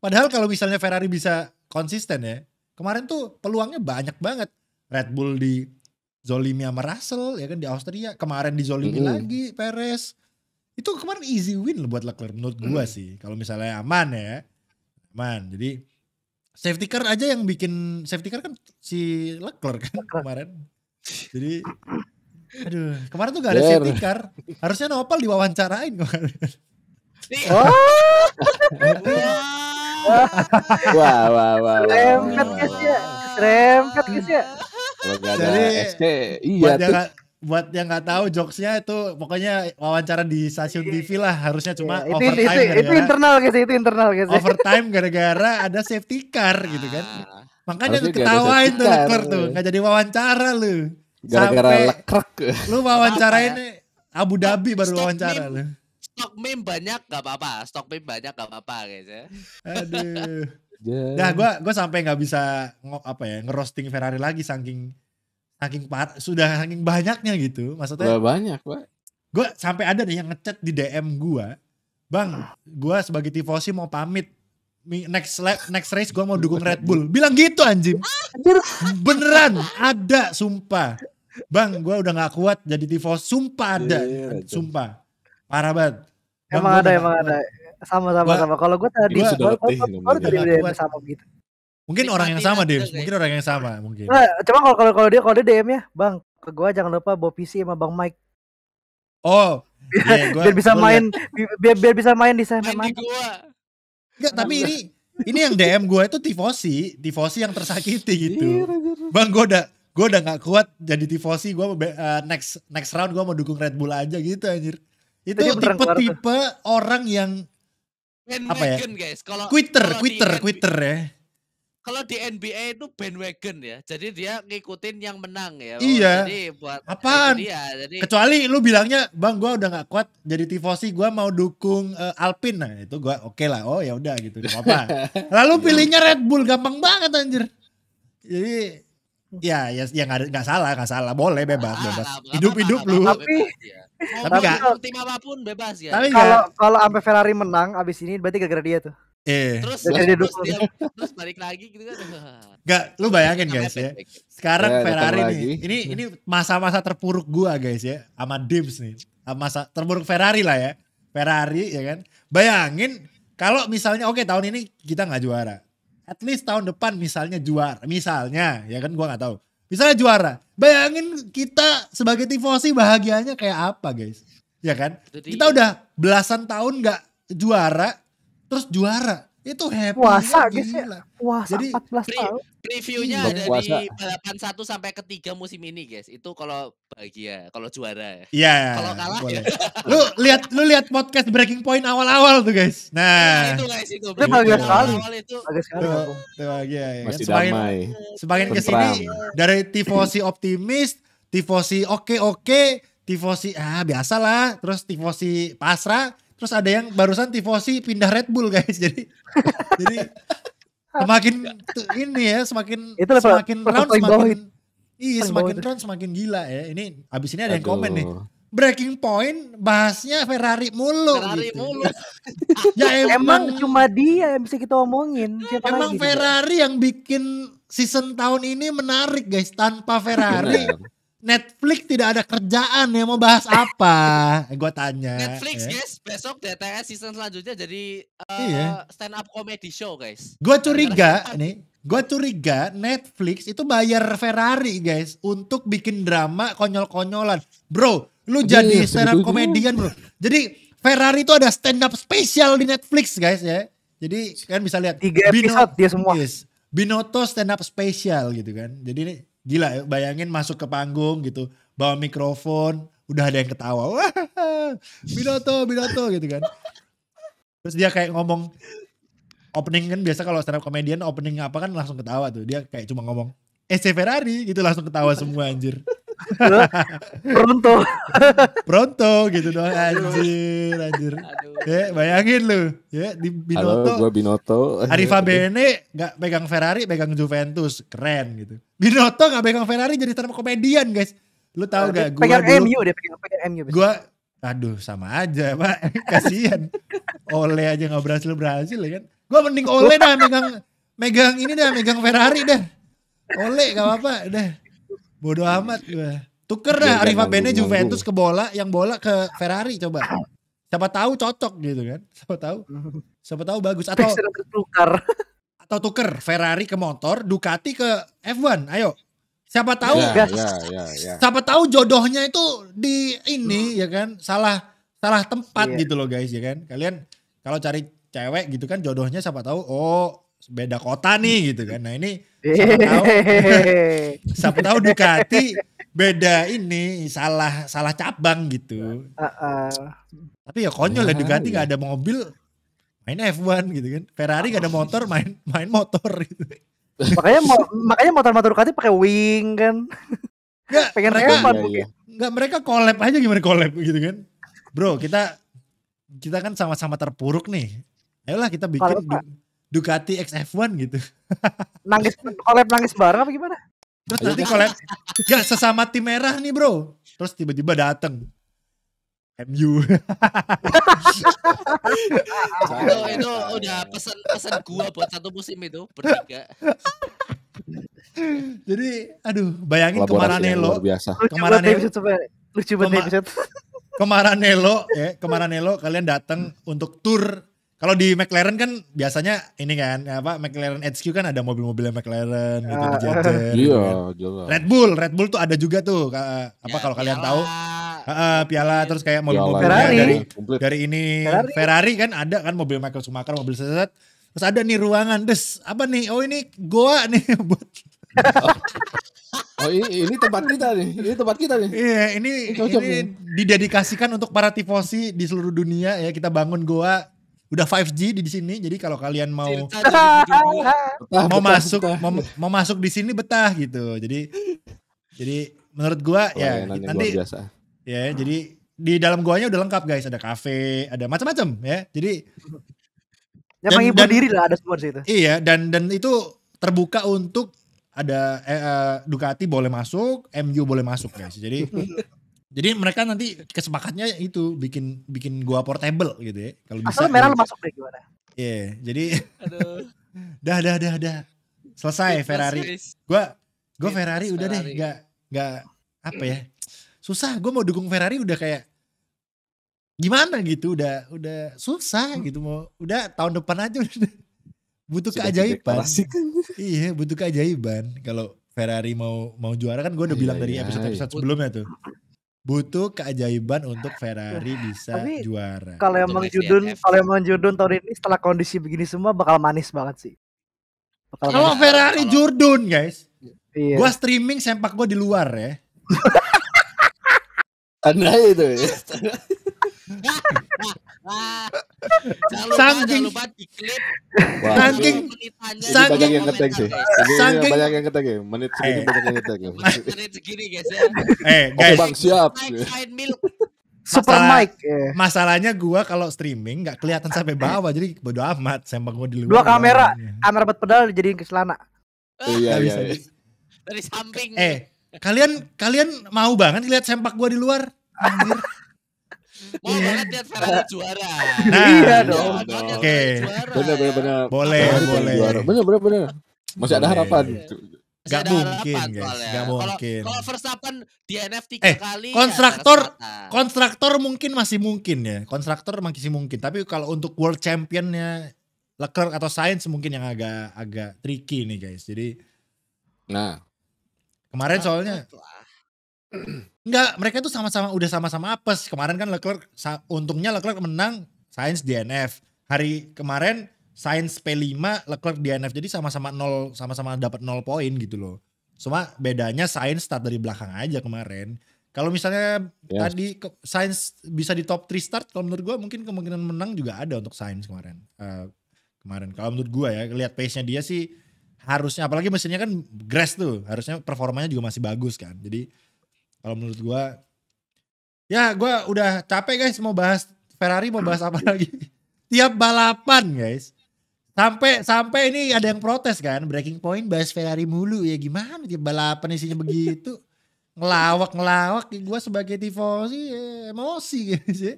Padahal kalau misalnya Ferrari bisa konsisten ya, kemarin tuh peluangnya banyak banget. Red Bull di zolimi sama Russell ya kan di Austria. Kemarin di zolimi lagi Perez. Itu kemarin easy win loh buat Leclerc menurut gua sih. Kalau misalnya aman ya. Aman. Jadi safety car aja yang bikin safety car kan si Leclerc kan kemarin. Jadi aduh kemarin tuh gak ada safety car. Harusnya Nopal diwawancarain kemarin. Wah. Serempet guys ya. Serempet guys ya. Kalau gak ada Jadi, SC, iya tuh. Buat yang nggak tahu jokesnya itu pokoknya wawancara di stasiun TV lah harusnya cuma Itu overtime itu internal guys. overtime gara-gara ada safety car gitu kan. Makanya Harusnya lu ketawain tuh Leclerc tuh nggak jadi wawancara lu. Gara-gara Leclerc. Lu wawancarain Abu Dhabi baru wawancara lu. Stok meme banyak gak apa-apa guys ya. Aduh. Nah gue sampai nggak bisa ngerosting Ferrari lagi saking banyaknya gitu. Maksudnya banyak, Pak. Gue sampai ada nih yang ngechat di DM gue, Bang, gue sebagai tifosi mau pamit. Next race gue mau dukung Red Bull. Bilang gitu anjing. Beneran ada, sumpah. Bang, gue udah gak kuat jadi tifosi. Sumpah ada. Sumpah. Parah banget. Emang ada. Sama. Kalau gue tadi sama gitu. Mungkin orang yang sama, Dims. Mungkin. Nah, cuma kalau dia DM ya, Bang, ke gue jangan lupa bawa PC sama Bang Mike. Oh, biar bisa main di sana. Enggak, tapi ini yang DM gue itu tifosi yang tersakiti gitu. Bang, gue udah gak kuat jadi tifosi, gue next round gue mau dukung Red Bull aja gitu anjir. Itu tipe orang yang guys. Quitter ya. Kalau di NBA itu bandwagon ya, jadi dia ngikutin yang menang ya. Iya. Jadi buat apaan? Jadi... Kecuali lu bilangnya, Bang, gue udah gak kuat jadi tifosi, gue mau dukung Alpine. Nah itu gue oke lah. Oh ya udah gitu, gak apa. Lalu pilihnya Red Bull, gampang banget anjir. Jadi ya nggak salah, boleh bebas. Hidup lu. Tapi tim apapun bebas ya. Tapi kalau sampai Ferrari menang abis ini berarti gara-gara dia tuh. Terus balik lagi gitu kan. Gak, lu bayangin guys ya. Sekarang Ferrari nih. Ini masa-masa terpuruk gua guys ya. Sama Dims nih. Masa terpuruk Ferrari lah ya. Ferrari ya kan. Bayangin kalau misalnya tahun ini kita gak juara. At least tahun depan misalnya juara. Misalnya ya kan gua gak tahu. Misalnya juara. Bayangin kita sebagai tifosi bahagianya kayak apa guys. Ya kan. Kita udah belasan tahun gak juara. Terus juara. Itu happy. Puasa guys ya. Puasa jadi 14 tahun. Previewnya ada di balapan 1 sampai ke 3 musim ini guys. Itu kalau bahagia, kalau juara. Iya. Kalau kalah boleh. Lu lihat podcast Breaking Point awal-awal tuh guys. Nah, itu guys itu. Bahagia sekali. Tuh bahagia ya. Masih damai. Semakin kesini dari tifosi optimis, tifosi oke, tifosi biasalah, terus tifosi pasrah. Terus ada yang barusan tifosi pindah Red Bull guys. Jadi semakin round semakin gila ya. Ini abis ini ada yang komen nih. Breaking Point bahasnya Ferrari mulu. Ya emang cuma dia yang bisa kita omongin. Emang Ferrari yang bikin season tahun ini menarik guys. Tanpa Ferrari Netflix tidak ada kerjaan ya, mau bahas apa? Gue tanya. Netflix guys, besok DTS season selanjutnya jadi stand up comedy show guys. Gue curiga Netflix itu bayar Ferrari guys untuk bikin drama konyol-konyolan. Bro, lu jadi stand up comedian bro. Jadi Ferrari itu ada stand up spesial di Netflix guys ya. Jadi kan bisa lihat 3 episode dia semua. Binotto stand up spesial gitu kan. Jadi ini gila ya, bayangin masuk ke panggung gitu, bawa mikrofon, udah ada yang ketawa. Wah, Binotto gitu kan. Terus dia kayak ngomong opening kan biasa kalau stand up comedian opening apa kan langsung ketawa tuh. Dia kayak cuma ngomong Ferrari gitu langsung ketawa semua anjir. Pronto gitu doang anjir. Ya, bayangin lu ya di Binotto. Halo, gua Binotto. Arriva Bene gak pegang Ferrari, pegang Juventus, keren gitu. Binotto gak pegang Ferrari jadi stand up comedian guys. Lu tahu gak? Pegang MU dia pegang MU. Aduh sama aja Pak, kasihan. Ole aja gak berhasil ya kan. Gua mending Ole dah megang Ferrari dah. Ole gak apa-apa dah. Bodoh amat gue. Tuker dah Arriva Bene Juventus ke bola, yang bola ke Ferrari coba. Siapa tahu cocok gitu kan. Siapa tahu bagus atau tuker Ferrari ke motor, Ducati ke F1. Ayo. Siapa tahu? Siapa tahu jodohnya itu di ini ya kan. Salah tempat gitu loh guys ya kan. Kalian kalau cari cewek gitu kan jodohnya siapa tahu beda kota nih gitu kan. Nah ini siapa tahu Ducati beda ini salah cabang gitu. Tapi ya konyol ya Ducati gak ada mobil main F1 gitu kan. Ferrari gak ada motor main motor gitu. makanya motor-motor Ducati pakai wing kan. Enggak, pengen mereka collab aja gimana collab gitu kan. Bro, kita kan sama-sama terpuruk nih. Ayolah kita bikin Ducati X F1 gitu. collab nangis bareng apa gimana? Terus nanti collab gak sesama tim merah nih bro. Terus tiba-tiba dateng MU. Itu udah pesan gua buat satu musim itu bertiga. Jadi aduh bayangin Kemaranello. Lucu banget episode. Kemaranello kalian datang untuk tour. Kalau di McLaren kan biasanya ini kan McLaren HQ kan ada mobil-mobilnya McLaren gitu dijajar. Iya, jelas. Red Bull tuh ada juga tuh kalau kalian tahu. Piala terus kayak mobil-mobilnya dari ini Ferrari kan ada kan mobil Michael Schumacher, mobil seset. Terus ada nih ruangan apa nih? Oh ini goa nih buat ini tempat kita nih. Iya, ini didedikasikan untuk para tifosi di seluruh dunia ya. Kita bangun goa udah 5G di sini. Jadi kalau kalian mau masuk di sini betah gitu. Jadi menurut gua ya nanti ya jadi di dalam goanya udah lengkap guys, ada kafe, ada macam-macam ya. Jadi yang menghibur diri lah ada semua di situ. Iya, dan itu terbuka untuk ada Ducati boleh masuk, MU boleh masuk guys. Jadi mereka nanti kesepakatnya itu bikin goa portable gitu ya. Kalau bisa. Asal merah lu masuk deh gimana? Iya, jadi dah. Selesai Ferrari. Gua Ferrari udah deh, enggak apa ya. Susah, gue mau dukung Ferrari udah kayak gimana gitu, udah susah gitu, udah tahun depan aja udah butuh keajaiban. Iya, butuh keajaiban. Kalau Ferrari mau juara kan gue udah bilang dari episode sebelumnya tuh. Butuh keajaiban untuk Ferrari bisa juara. Kalau emang Jurdun tahun ini setelah kondisi begini semua bakal manis banget sih. Kalau Ferrari Jurdun guys. Iya. Gue streaming sempak gue di luar ya. Anda itu ya. Saking banyak yang ngetek sih. Banyak yang ngetek ya. Menit segini banyak yang ngetek ya. Menit segini guys ya. Guys. Bang siap. Super mic. Masalahnya gua kalau streaming nggak kelihatan sampai bawah, jadi bodo amat sempak gua di luar. Dua kamera buat pedal dijadiin ke celana. Iya. Dari samping. Kalian mau banget lihat sempak gua di luar? Mau banget lihat Ferrari juara. Nah, iya dong. Oke. Benar. Boleh. Benar. Masih ada harapan. Gak mungkin guys, gak mungkin. Kalau Verstappen DNF 3 kali. Konstruktor mungkin masih mungkin ya. Konstruktor masih mungkin. Tapi kalau untuk World Championnya Leclerc atau Sainz mungkin yang agak tricky nih guys. Jadi, kemarin soalnya enggak, mereka tuh udah sama-sama apes. Kemarin kan untungnya Leclerc menang, Sainz DNF. Hari kemarin Sainz P5, Leclerc DNF. Jadi sama-sama dapat 0 poin gitu loh. Cuma bedanya Sainz start dari belakang aja kemarin. Kalau misalnya tadi Sainz bisa di top 3 start, kalau menurut gue mungkin kemungkinan menang juga ada untuk Sainz kemarin. Kalau menurut gue ya, lihat pace-nya dia sih harusnya, apalagi mesinnya kan grass tuh, harusnya performanya juga masih bagus kan. Jadi kalau menurut gue, ya gue udah capek guys mau bahas Ferrari, mau bahas apa lagi. Tiap balapan guys. Sampai ini ada yang protes kan, Breaking Point bahas Ferrari mulu ya, gimana tiap balapan isinya begitu. Ngelawak ya, gue sebagai tifosi ya, emosi guys ya.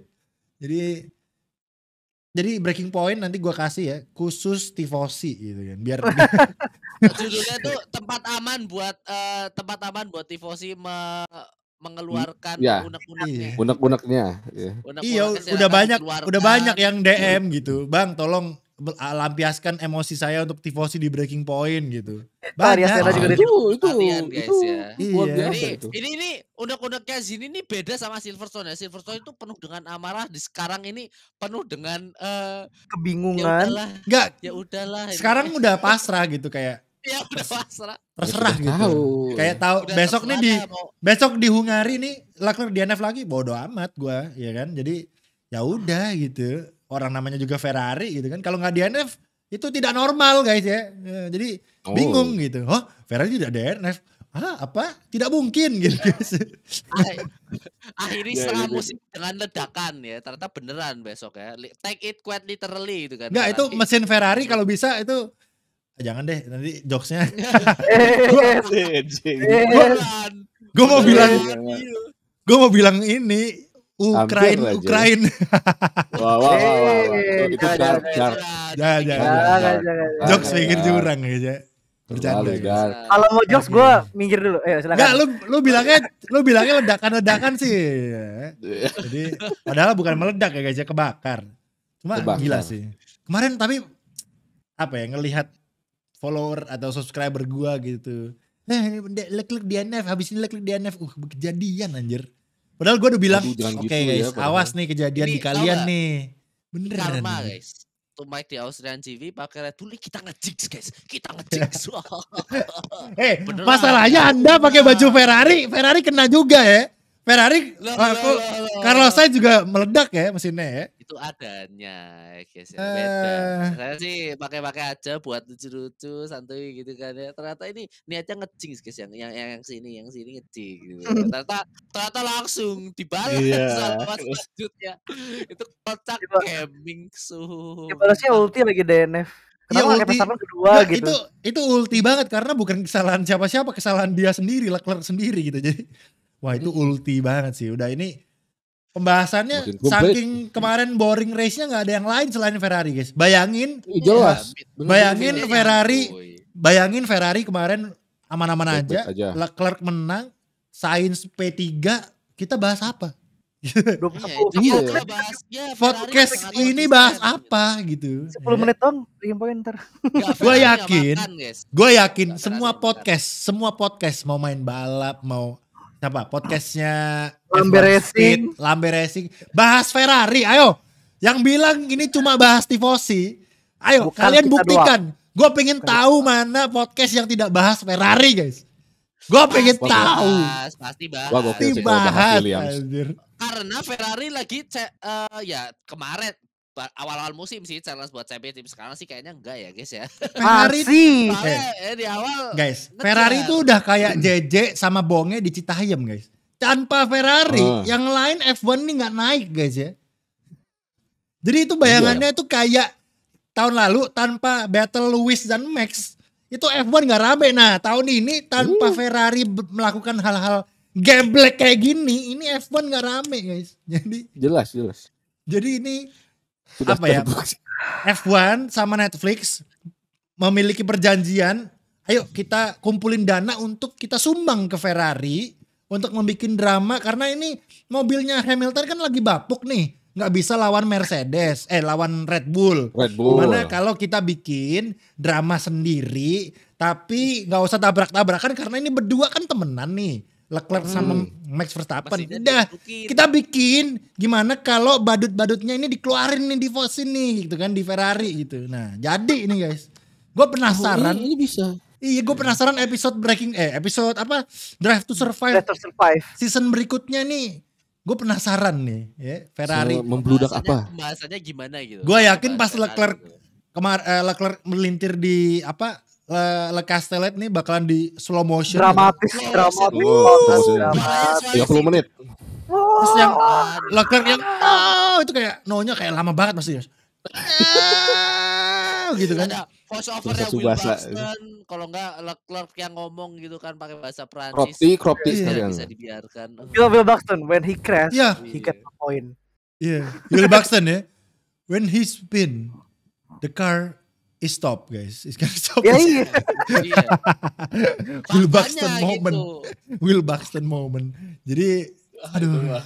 Jadi Breaking Point nanti gue kasih ya, khusus tifosi gitu kan, biar judulnya tuh tempat aman buat tifosi mengeluarkan unek-uneknya. Iya, udah banyak yang DM gitu. Bang, tolong lampiaskan emosi saya untuk tifosi di Breaking Point gitu. Arias Sena juga itu guys ya. luar Iya. biasa itu. Ini unek-uneknya Zin ini beda sama Silverstone ya. Silverstone itu penuh dengan amarah, di sekarang ini penuh dengan kebingungan. Ya udahlah. Sekarang udah pasrah gitu kayak. Ya udah pasrah. Terserah Ya, gitu. tahu. Kayak tahu Udah besok nih terserah besok di Hungari nih Leclerc DNF lagi, bodo amat gua, ya kan. Jadi ya udah gitu. Orang namanya juga Ferrari gitu kan. Kalau nggak DNF itu tidak normal guys ya. Jadi bingung gitu. Oh, Ferrari tidak DNF. Apa? Tidak mungkin gitu guys. Akhiri setengah musim dengan ledakan ya. Ternyata beneran besok ya. Take it quite literally gitu kan. Enggak, itu mesin Ferrari kalau bisa itu jangan deh nanti jokesnya. Gue mau bilang ini Ukraine. Wah. Itu Jangan. Jokes pinggir jurang aja. Bercanda. Kalau mau jokes gue minggir dulu. Silakan. Enggak, lu bilangnya ledakan sih. Jadi padahal bukan meledak ya guys ya, kebakar. Cuma gila sih. Kemarin tapi apa ya, ngelihat follower atau subscriber gua gitu. Ini Leclerc DNF, habis ini Leclerc DNF. Kejadian anjir. Padahal gue udah bilang, oke guys, awas nih kejadian ini, di kalian nih. Beneran. Karma guys. Tuh Mike di Austrian TV pakai Red Bull, kita nge-jinx guys. Kita nge-jinx. Masalahnya Anda pakai baju Ferrari kena juga ya. Ferrari, Carlos Sainz juga meledak ya mesinnya ya. Itu adanya guys ya, beda. Saya sih pakai aja buat lucu-lucu, santuy gitu kan ya. Ternyata ini niatnya nge-jinx guys, yang sini nge-jinx gitu. Ternyata langsung dibalas sama selanjutnya. Itu kocak gaming suhu. Dibalasnya ulti lagi DNF. Kenapa pakai Verstappen kedua gitu? Itu ulti banget karena bukan kesalahan siapa-siapa, kesalahan dia sendiri, Leclerc sendiri gitu. Jadi wah itu ulti banget sih. Udah ini pembahasannya saking kemarin boring race-nya gak ada yang lain selain Ferrari guys. Bayangin Ferrari kemarin aman-aman aja. Leclerc menang, Sainz P3, kita bahas apa? Podcast ini bahas apa gitu. 10 menit dong, bikin pointer. Gue yakin semua podcast mau main balap, mau apa podcastnya Lambe Racing bahas Ferrari, ayo. Yang bilang ini cuma bahas tifosi, ayo kalian buktikan. Gue pengen tahu mana podcast yang tidak bahas Ferrari guys. Gue pengen tahu. Pasti bahas. Karena Ferrari lagi ya kemarin awal-awal musim sih challenge buat championship, sekarang sih kayaknya enggak ya guys ya. Ferrari di awal guys, Ferrari itu udah kayak JJ sama Bonge di Citayam guys. Tanpa Ferrari yang lain F1 nih nggak naik guys ya. Jadi itu bayangannya itu kayak tahun lalu tanpa battle Lewis dan Max itu F1 nggak rame. Nah tahun ini tanpa Ferrari melakukan hal-hal geblek kayak gini, ini F1 nggak rame guys. Jadi jelas. Jadi ini sudah apa ya? F1 sama Netflix memiliki perjanjian. Ayo kita kumpulin dana untuk kita sumbang ke Ferrari untuk membuat drama, karena ini mobilnya Hamilton kan lagi bapuk nih, nggak bisa lawan Mercedes, lawan Red Bull. Mana kalau kita bikin drama sendiri, tapi nggak usah tabrak-tabrakan karena ini berdua kan temenan nih. Leclerc sama Max Verstappen. Udah kita bikin gimana kalau badut-badutnya ini dikeluarin nih di Force ini gitu kan, di Ferrari gitu. Nah jadi ini guys, gue penasaran. Ini bisa. Iya gue penasaran episode Drive to Survive season berikutnya nih. Gue penasaran nih ya, Ferrari membludak apa? Bahasanya gimana gitu. Gue yakin pas Leclerc Leclerc melintir di Le Castellet nih bakalan di slow motion. Dramatis. 30 menit. Terus yang Leclerc yang itu kayak nonya kayak lama banget pasti. Gitu kan. Ada voice overnya Will Buxton, kalau enggak Leclerc yang ngomong gitu kan pakai bahasa Prancis. Kropti bisa dibiarkan. Will Buxton when he crash, he get the point. Will Buxton ya. When he spin, the car is stop guys. It's gonna stop. Iya. Will Buxton moment. Jadi aduh.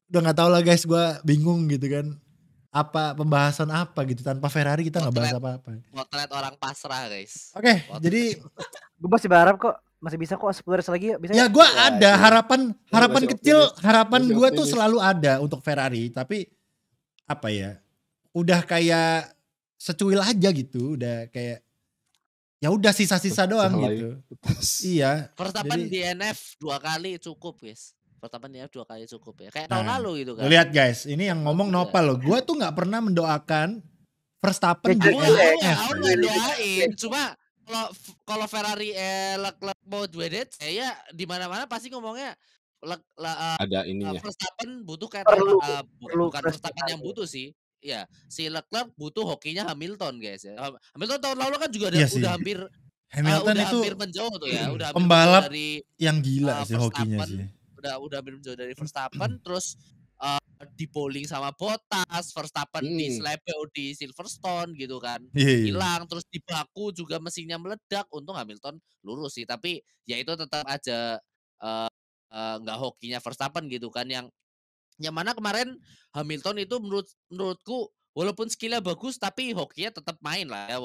Udah gak tahu lah guys, gue bingung gitu kan. apa pembahasan apa gitu. Tanpa Ferrari kita nggak bahas apa-apa. Potret orang pasrah guys. Oke, jadi gue masih berharap kok masih bisa kok 10 race lagi bisa. Ya gue ada harapan kecil, harapan gue tuh selalu ada untuk Ferrari, tapi apa ya? Udah kayak secuil aja gitu, udah kayak ya udah sisa-sisa doang gitu. Iya. Verstappen DNF 2 kali cukup guys. Verstappen DNF 2 kali cukup ya. Kayak tahun lalu gitu kan. Lihat guys, ini yang ngomong Nopal loh. Gue tuh nggak pernah mendoakan Verstappen DNF. Doain, cuma kalau Ferrari Leclerc mau duet ya di mana-mana pasti ngomongnya ada ininya. Verstappen butuh kayak bukan Verstappen yang butuh sih. Ya, si Leclerc butuh hokinya Hamilton guys ya. Hamilton tahun lalu kan juga udah hampir Hamilton itu hampir menjauh tuh ya, udah pembalap dari yang gila sih hokinya sih. Udah hampir menjauh dari Verstappen terus di bowling sama Bottas, Verstappen di Slapeo di Silverstone gitu kan. Hilang terus di Baku juga mesinnya meledak, untung Hamilton lurus sih, tapi ya itu tetap aja nggak hokinya Verstappen gitu kan, yang mana kemarin Hamilton itu menurutku walaupun skillnya bagus tapi hokinya tetap main lah ya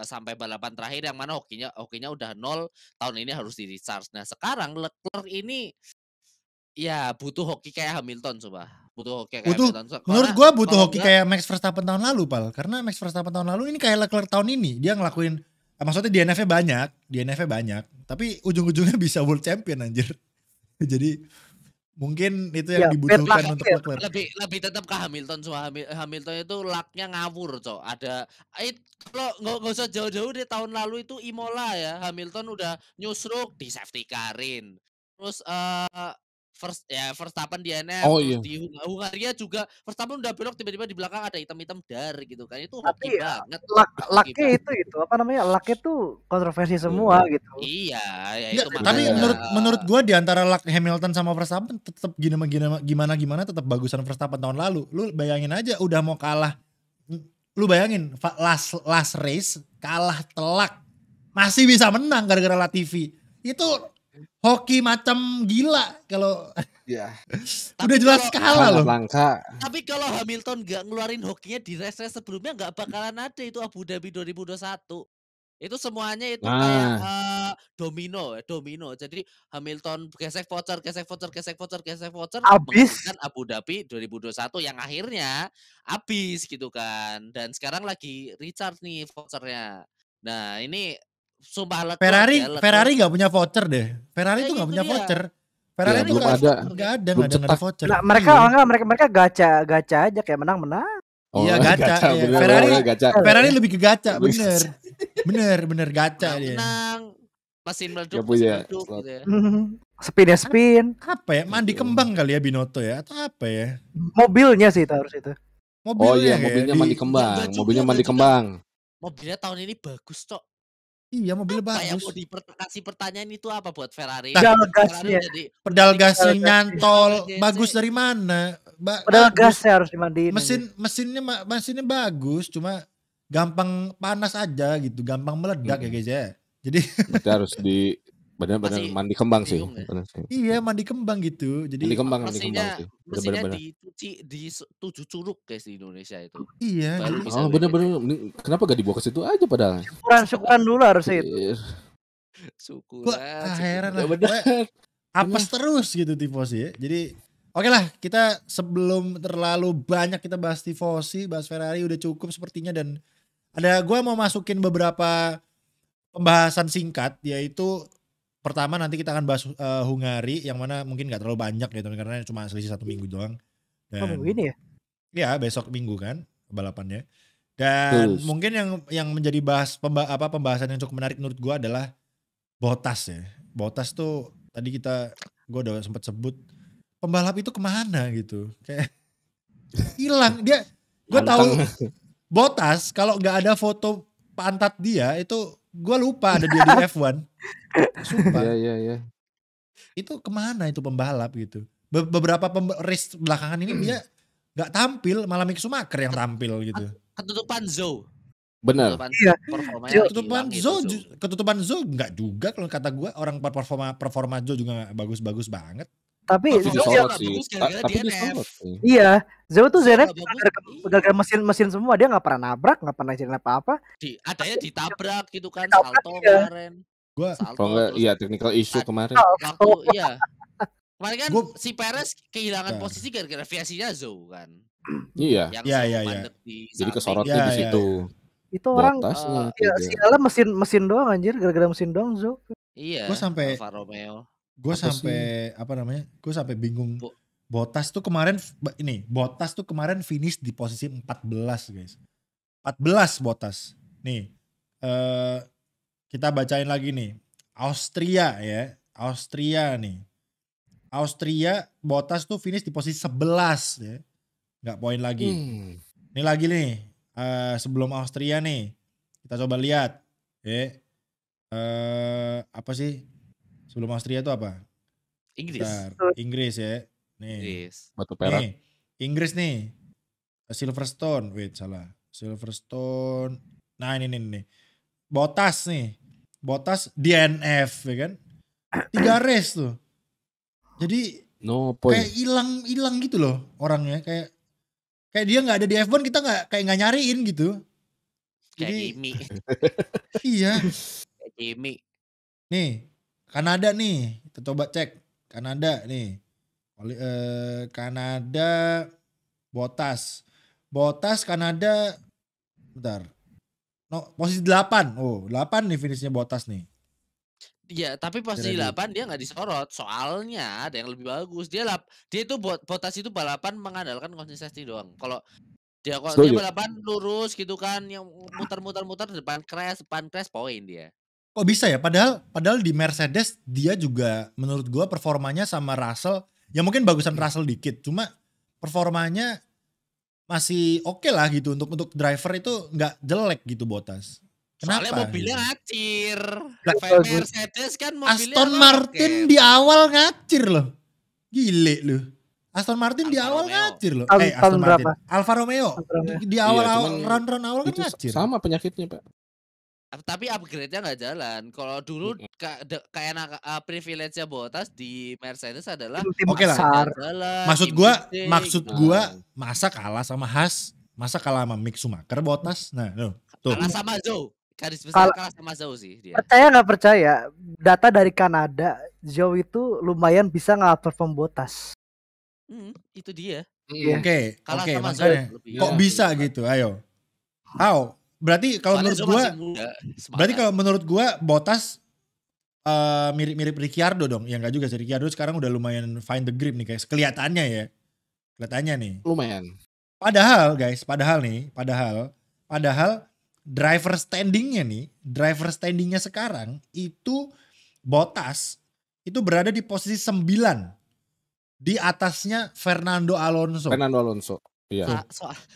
sampai balapan terakhir yang mana hokinya udah 0, tahun ini harus di recharge. Nah sekarang Leclerc ini ya butuh hoki kayak Hamilton coba. Butuh hoki kayak Hamilton. Menurut gua butuh hoki kayak Max Verstappen tahun lalu, Pal. Karena Max Verstappen tahun lalu ini kayak Leclerc tahun ini. Dia ngelakuin maksudnya DNF-nya banyak, tapi ujung-ujungnya bisa world champion anjir. Jadi mungkin itu yang dibutuhkan untuk Leclerc. Lebih tetap ke Hamilton, cuma Hamilton itu lucknya ngawur, Cok. Ada kalau nggak usah jauh-jauh deh, tahun lalu itu Imola ya, Hamilton udah nyusruk di safety carin. Terus Verstappen DNF, terus di Hungaria juga Verstappen udah belok tiba-tiba di belakang ada hitam-hitam dar gitu kan. Itu hoki banget. Lucknya itu apa namanya? Lucknya tuh kontroversi semua gitu. Iya, ya itu tapi menurut gua di antara luck Hamilton sama Verstappen tetap gimana tetap bagusan Verstappen tahun lalu. Lu bayangin aja udah mau kalah. Lu bayangin last race kalah telak. Masih bisa menang gara-gara Latifi. Itu hoki macam gila kalau udah jelas kalah loh. Langka. Tapi kalau Hamilton gak ngeluarin hokinya di race sebelumnya gak bakalan ada itu Abu Dhabi 2021. Itu semuanya itu kayak domino. Jadi Hamilton gesek voucher menghasilkan Abu Dhabi 2021 yang akhirnya habis gitu kan. Dan sekarang lagi recharge nih vouchernya. Nah ini sumpah Ferrari gak punya voucher deh. Ferrari tuh gak punya voucher. Ferrari itu gak ada voucher. Nah, mereka gacha aja kayak menang. Iya gacha. Ferrari lebih ke gacha, bener gacha dia. Menang, mesin meleduk gitu ya. Spin. Apa ya? Mandi kembang kali ya Binotto ya atau apa ya? Mobilnya sih harus itu. Mobilnya mandi kembang. Mobilnya tahun ini bagus, Cok. Iya, mobilnya bagus. Yang mau kasih pertanyaan itu apa buat Ferrari? Pedal gasnya nyantol, bagus dari mana? Pedal gasnya harus dimandiin. Mesinnya bagus, cuma gampang panas aja gitu, gampang meledak ya guys ya. Jadi harus benar-benar mandi kembang sih. Iya, mandi kembang gitu. Jadi mesinnya dicuci di 7 curug guys di Indonesia itu. Iya. Benar-benar. Kenapa gak dibawa ke situ aja padahal? Syukuran dulu harusnya itu. Syukuran. Heran lah. Apes terus gitu tifosi ya. Jadi oke lah, kita sebelum terlalu banyak kita bahas tifosi, bahas Ferrari udah cukup sepertinya, dan gua mau masukin beberapa pembahasan singkat, yaitu pertama nanti kita akan bahas Hungari yang mana mungkin gak terlalu banyak gitu karena cuma selisih 1 minggu doang. Dan minggu ini ya? Ya besok minggu kan balapannya. Dan mungkin yang menjadi pembahasan yang cukup menarik menurut gue adalah Bottas ya. Bottas tuh tadi gue udah sempat sebut pembalap itu kemana gitu. Kayak hilang dia. Gue tahu Bottas kalau nggak ada foto pantat dia itu gue lupa ada dia di F1. Sumpah. Iya. Itu kemana itu pembalap gitu. Beberapa race belakangan ini dia nggak tampil, malah Mick Schumacher yang tampil gitu. Ketutupan Zhou. Benar. Iya. Ketutupan Zhou nggak juga kalau kata gue, orang performa Zhou juga bagus-bagus banget. Tapi dia iya, Zhou tuh Zhou Zenith nggak bagus. gara-gara mesin semua, dia nggak pernah nabrak, nggak pernah jadi apa-apa. Adanya ditabrak gitu kan, Ditabrak, salto iya. kemarin. Gua Kalau Salto enggak, terus iya technical issue kemarin. waktu iya. Kemarin kan Gua- si Perez kehilangan Ya. posisi gara-gara VSC-nya Zhou kan. Iya, Yang Iya, Zhou iya, iya. mandek di jadi samping. kesorotnya Ya, di ya, situ. Itu orang Botasnya ya, juga. sialan mesin doang anjir, gara-gara mesin doang Zhou. Iya, Gue sampai Alfa Romeo. gue Apa sampai apa namanya? Gue sampai bingung. Bu- Bottas tuh kemarin finish di posisi 14, guys. 14 Bottas. Nih, kita bacain lagi nih. Austria ya. Austria Bottas tuh finish di posisi 11 ya. Nggak poin lagi. Ini lagi nih. Sebelum Austria nih. Kita coba lihat. Ya. Apa sih? Sebelum Austria itu apa? Inggris. Bentar, Inggris ya. Nih. Inggris. Batu perak. Nih, Inggris nih. Silverstone. Wait, salah. Silverstone. Nah, ini. Bottas nih. Bottas DNF ya kan. 3 race tuh. Jadi No point. kayak hilang gitu loh orangnya, kayak dia nggak ada di F1, kita nggak nyariin gitu. Kayak Jadi Kimi. iya. Kayak Kimi. Nih, Kanada nih. Kita coba cek. Kanada nih. Kanada Bottas Kanada bentar. No, posisi 8. Oh, 8 nih finishnya Bottas nih. Iya, tapi posisi 8 dia nggak disorot. Soalnya ada yang lebih bagus. Dia itu Bottas itu balapan mengandalkan konsistensi doang. Kalau dia balapan lurus gitu kan, yang muter depan crash poin dia. Kok bisa ya? Padahal di Mercedes dia juga menurut gua performanya sama Russell, ya mungkin bagusan Russell dikit, cuma performanya masih oke lah gitu, untuk driver itu nggak jelek gitu Bottas. Kenapa? Soalnya mobilnya ngacir. Mercedes kan mobilnya Aston Martin di awal ngacir loh. Gile loh. Aston Martin di awal ngacir loh. Aston Martin. Alfa Romeo. Di awal round awal kan ngacir. Sama penyakitnya, Pak. Tapi upgrade-nya nggak jalan. Kalau dulu kayak privilege-nya Bottas di Mercedes adalah oke lah. Maksud gua masa kalah sama Haas, masa kalah sama Mick Schumacher Bottas. Nah, tuh. Kalah sama Zhou. Garis besar kalah sama Zhou sih dia. Percaya nggak percaya, data dari Kanada, Zhou itu lumayan bisa nge-outperform Bottas. Itu dia. Oke, makanya kok bisa gitu? Ayo. How? Berarti kalau menurut gua Bottas mirip Ricciardo dong. Ya enggak juga sih, Ricciardo sekarang udah lumayan find the grip nih kayak kelihatannya ya. Kelihatannya nih. Lumayan. Padahal driver standingnya sekarang itu Bottas itu berada di posisi 9 di atasnya Fernando Alonso. Iya.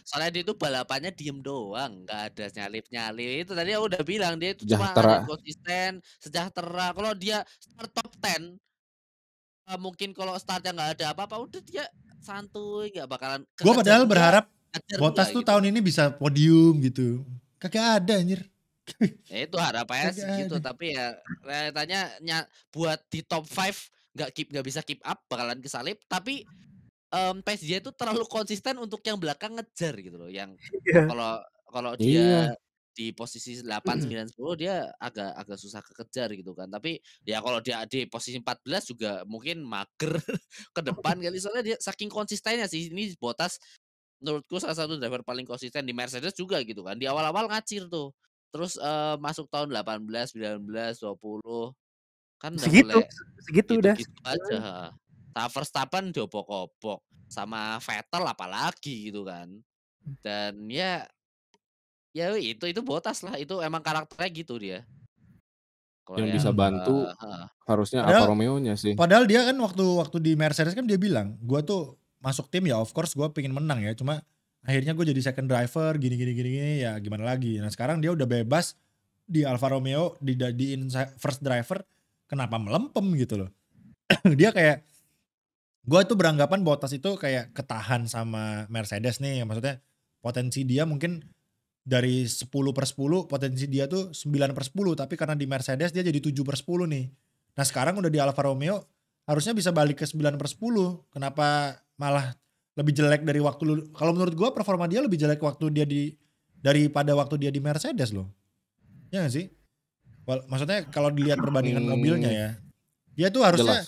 Soalnya dia itu balapannya diem doang, nggak ada nyalip. Itu tadi aku udah bilang dia itu Sejahtera. cuma ada konsisten, sejahtera. Kalau dia start top 10, mungkin kalau startnya nggak ada apa-apa, udah dia santuy, nggak bakalan. Gue padahal berharap Bottas tuh gitu. tahun ini bisa podium gitu. Kagak ada anjir. Ya itu harapannya segitu, tapi ya realitanya buat di top 5 nggak bisa keep up, bakalan kesalip. Tapi PSG itu terlalu konsisten untuk yang belakang ngejar gitu loh. Yang kalau dia di posisi 8, 9, 10 dia agak susah kekejar gitu kan. Tapi ya kalau dia di posisi 14 juga mungkin mager ke depan kali, soalnya dia saking konsistennya sih. Ini Bottas menurutku salah satu driver paling konsisten di Mercedes juga gitu kan. Di awal-awal ngacir tuh. Terus masuk tahun 18, 19, 20 kan udah mulai segitu udah. Gitu aja. Verstappen diobok-obok sama Vettel apalagi gitu kan. Dan ya itu Bottas lah, itu emang karakternya gitu dia. Yang bisa bantu harusnya Alfa Romeo-nya sih. Padahal dia kan waktu di Mercedes kan dia bilang, gua tuh masuk tim ya of course gua pengen menang ya, cuma akhirnya gue jadi second driver gini ya gimana lagi. Nah sekarang dia udah bebas di Alfa Romeo dijadiin first driver, kenapa melempem gitu loh. Dia kayak, gue tuh beranggapan Bottas itu kayak ketahan sama Mercedes nih, maksudnya potensi dia mungkin dari 10/10 potensi dia tuh 9/10, tapi karena di Mercedes dia jadi 7/10 nih. Nah sekarang udah di Alfa Romeo harusnya bisa balik ke 9/10, kenapa malah lebih jelek dari waktu kalau menurut gue performa dia lebih jelek waktu dia daripada waktu dia di Mercedes loh. Ya gak sih? Maksudnya kalau dilihat perbandingan mobilnya ya, dia tuh harusnya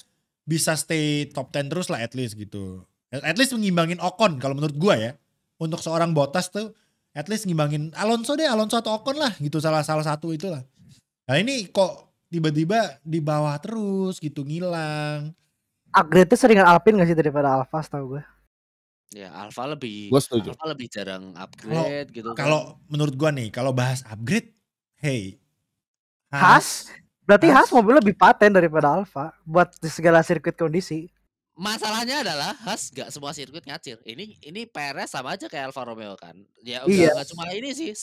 bisa stay top 10 terus lah at least gitu. At least mengimbangin Ocon kalau menurut gue ya. Untuk seorang Bottas tuh at least ngimbangin Alonso atau Ocon lah gitu, salah satu itulah. Nah ini kok tiba-tiba di bawah terus gitu, ngilang. Upgrade-nya seringan Alpine gak sih daripada Alfa setahu gue? Ya Alfa lebih jarang upgrade gitu. Kalau menurut gue nih, kalau bahas upgrade, hey, Haas berarti Haas mobil lebih paten daripada Alfa buat di segala sirkuit kondisi. Masalahnya adalah Haas gak semua sirkuit ngacir. Ini PRS sama aja kayak Alfa Romeo kan. Ya udah gak cuma ini sih,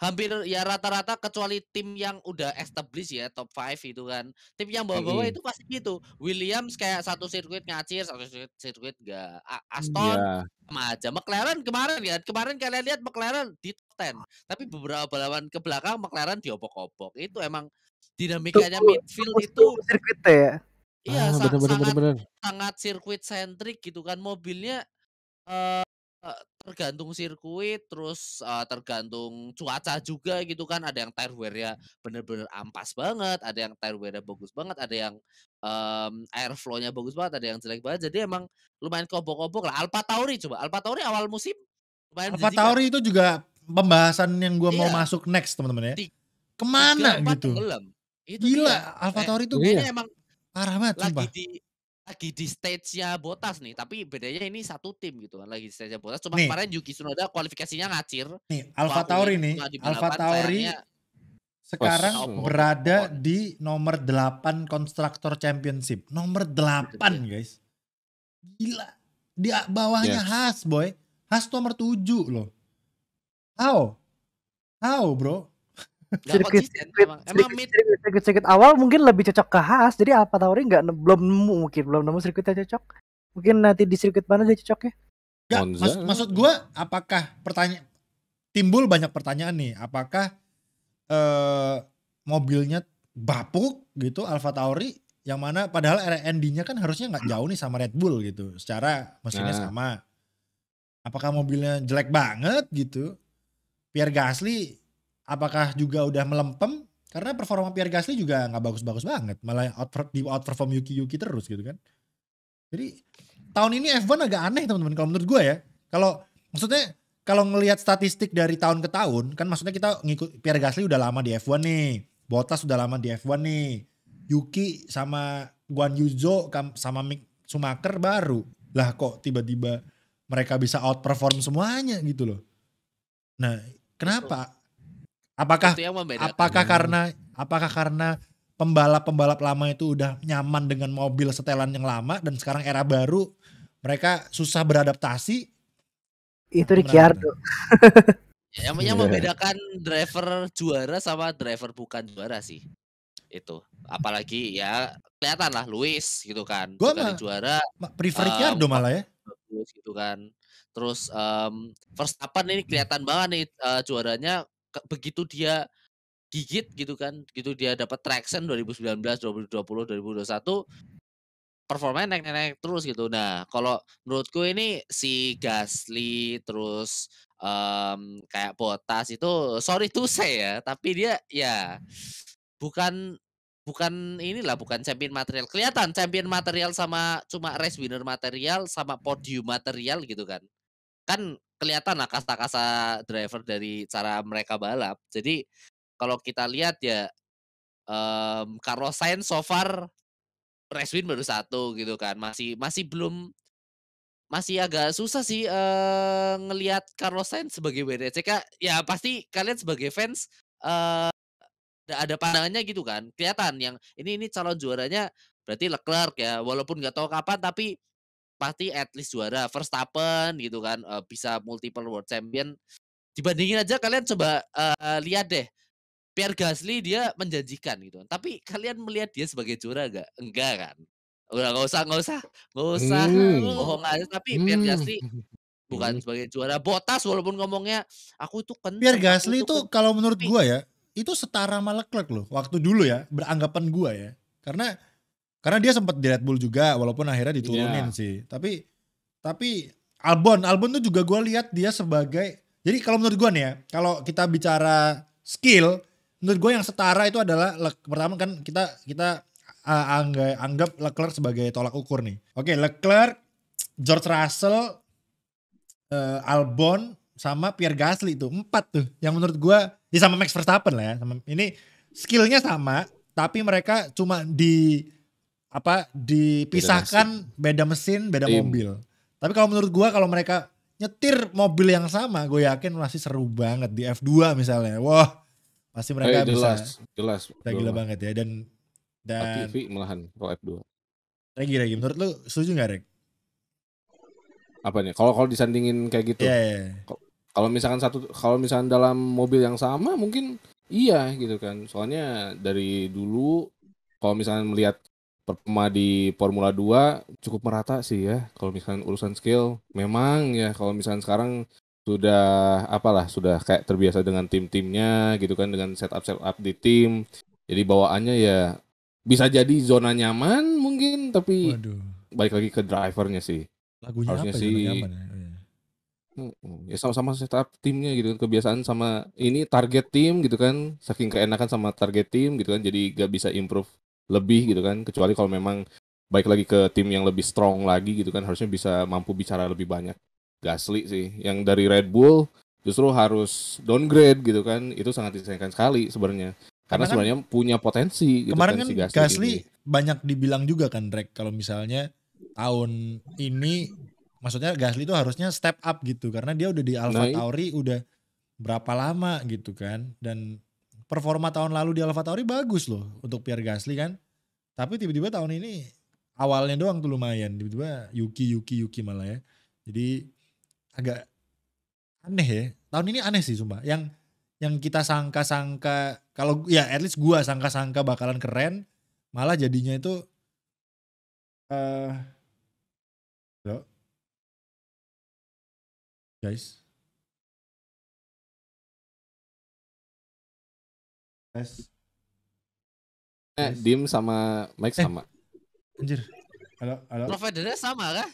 hampir ya rata-rata kecuali tim yang udah established ya top 5 itu kan. Tim yang bawah-bawah itu pasti gitu. Williams kayak satu sirkuit ngacir, satu sirkuit enggak. Aston sama aja. McLaren kemarin kalian lihat McLaren di top 10. Tapi beberapa balapan ke belakang McLaren diobok-obok. Itu emang dinamikanya midfield itu sirkuitnya ya. Iya, sangat sirkuit sentrik gitu kan, mobilnya tergantung sirkuit, terus tergantung cuaca juga gitu kan. Ada yang tire wear-nya bener-bener ampas banget, ada yang tire wear-nya bagus banget, ada yang airflow-nya bagus banget, ada yang jelek banget. Jadi emang lumayan kobok-kobok lah. Alfa Tauri awal musim lumayan Alfa Tauri itu juga pembahasan yang gue mau masuk next teman-teman ya. Kemana gitu? Gila, Alfa Tauri itu kayaknya emang parah banget lagi di stage-nya Bottas nih, tapi bedanya ini satu tim gitu kan, lagi di stage-nya Bottas. Cuma kemarin Yuki Tsunoda kualifikasinya ngacir. Nih, Alfa Tauri sekarang berada di nomor 8 Constructor Championship. Nomor 8, guys. Gila. Di bawahnya Haas, boy. Haas nomor 7 loh. How, bro? Sirkuit awal mungkin lebih cocok ke Haas, jadi Alfa Tauri belum nemu sirkuitnya cocok. Mungkin nanti di sirkuit mana dia cocoknya? Maksud gue, apakah timbul banyak pertanyaan nih, apakah mobilnya bapuk gitu Alfa Tauri, yang mana padahal R&D-nya kan harusnya nggak jauh nih sama Red Bull gitu, secara mesinnya sama. Apakah mobilnya jelek banget gitu? Pierre Gasly apakah juga udah melempem? Karena performa Pierre Gasly juga nggak bagus-bagus banget, malah outperform Yuki terus gitu kan. Jadi tahun ini F1 agak aneh teman-teman kalau menurut gue ya. Kalau ngelihat statistik dari tahun ke tahun, kan maksudnya kita ngikut Pierre Gasly udah lama di F1 nih, Bottas udah lama di F1 nih, Yuki sama Guan Yu Zhou sama Mick Schumacher baru. Lah kok tiba-tiba mereka bisa outperform semuanya gitu loh. Nah, kenapa? Apakah karena pembalap lama itu udah nyaman dengan mobil setelan yang lama dan sekarang era baru mereka susah beradaptasi? Itu Ricciardo. Yang membedakan driver juara sama driver bukan juara sih. Itu. Apalagi ya kelihatan lah Lewis gitu kan. Gue juara. Prefer Ricciardo malah ya. Bagus gitu kan. Terus Verstappen ini kelihatan banget nih juaranya begitu dia gigit gitu kan, gitu dia dapat traction 2019, 2020, 2021 performanya naik terus gitu. Nah, kalau menurutku ini si Gasly terus kayak Bottas itu sorry to say ya, tapi dia ya bukan champion material. Kelihatan champion material sama cuma race winner material sama podium material gitu kan. Kan kelihatan lah kasta-kasta driver dari cara mereka balap. Jadi kalau kita lihat ya Carlos Sainz so far race win baru 1 gitu kan. Masih agak susah sih ngelihat Carlos Sainz sebagai WTCK. Ya pasti kalian sebagai fans ada pandangannya gitu kan. Kelihatan yang ini calon juaranya berarti Leclerc ya. Walaupun nggak tahu kapan tapi pasti at least juara. Verstappen gitu kan, bisa multiple world champion. Dibandingin aja kalian coba lihat deh, Pierre Gasly dia menjanjikan gitu. Tapi kalian melihat dia sebagai juara gak? Enggak kan? Udah nggak usah bohong aja. Tapi Pierre Gasly bukan sebagai juara. Bottas walaupun ngomongnya aku itu kenceng. Pierre Gasly itu kalau menurut gua ya, itu setara sama Leclerc loh. Waktu dulu ya, beranggapan gua ya. Karena dia sempat di Red Bull juga walaupun akhirnya diturunin sih. Tapi Albon tuh juga gue lihat dia sebagai, jadi kalau menurut gue nih ya, kalau kita bicara skill, menurut gue yang setara itu adalah pertama kan kita anggap Leclerc sebagai tolak ukur nih. Oke, Leclerc, George Russell, Albon sama Pierre Gasly itu 4 tuh yang menurut gue, ya sama Max Verstappen lah ya. Ini skillnya sama, tapi mereka cuma dipisahkan beda mesin, beda mobil. Tapi kalau menurut gue kalau mereka nyetir mobil yang sama, gue yakin masih seru banget di F2 misalnya. Wah, pasti mereka jelas gila banget ya. Dan TV malahan kalau F2. Regi, menurut lu setuju gak, Reg? Apa nih? Kalau disandingin kayak gitu. Yeah. Kalau misalkan dalam mobil yang sama mungkin iya gitu kan. Soalnya dari dulu kalau misalkan melihat performa di Formula 2 cukup merata sih ya. Kalau misalkan urusan skill memang ya, kalau misalkan sekarang sudah kayak terbiasa dengan tim-timnya gitu kan, dengan setup di tim. Jadi bawaannya ya bisa jadi zona nyaman mungkin, tapi balik lagi ke drivernya sih. Lagunya harusnya apa sih zona nyaman ya? Ya sama-sama setup timnya gitu kan, kebiasaan sama ini target tim gitu kan, saking keenakan sama target tim gitu kan, jadi gak bisa improve lebih gitu kan, kecuali kalau memang baik lagi ke tim yang lebih strong lagi gitu kan, harusnya bisa mampu bicara lebih banyak. Gasly sih yang dari Red Bull justru harus downgrade gitu kan, itu sangat disayangkan sekali sebenarnya, karena sebenarnya punya potensi gitu kemarin kan, si Gasly banyak dibilang juga kan, Rek, kalau misalnya tahun ini maksudnya Gasly itu harusnya step up gitu, karena dia udah di AlphaTauri udah berapa lama gitu kan, dan performa tahun lalu di AlphaTauri bagus loh untuk Pierre Gasly kan, tapi tiba-tiba tahun ini awalnya doang tuh lumayan, tiba-tiba Yuki malah ya, jadi agak aneh ya, tahun ini aneh sih sumpah, yang kita sangka-sangka, kalau ya at least gua sangka-sangka bakalan keren, malah jadinya itu guys. Dim sama Mike sama. Anjir. Halo. Providernya sama kah?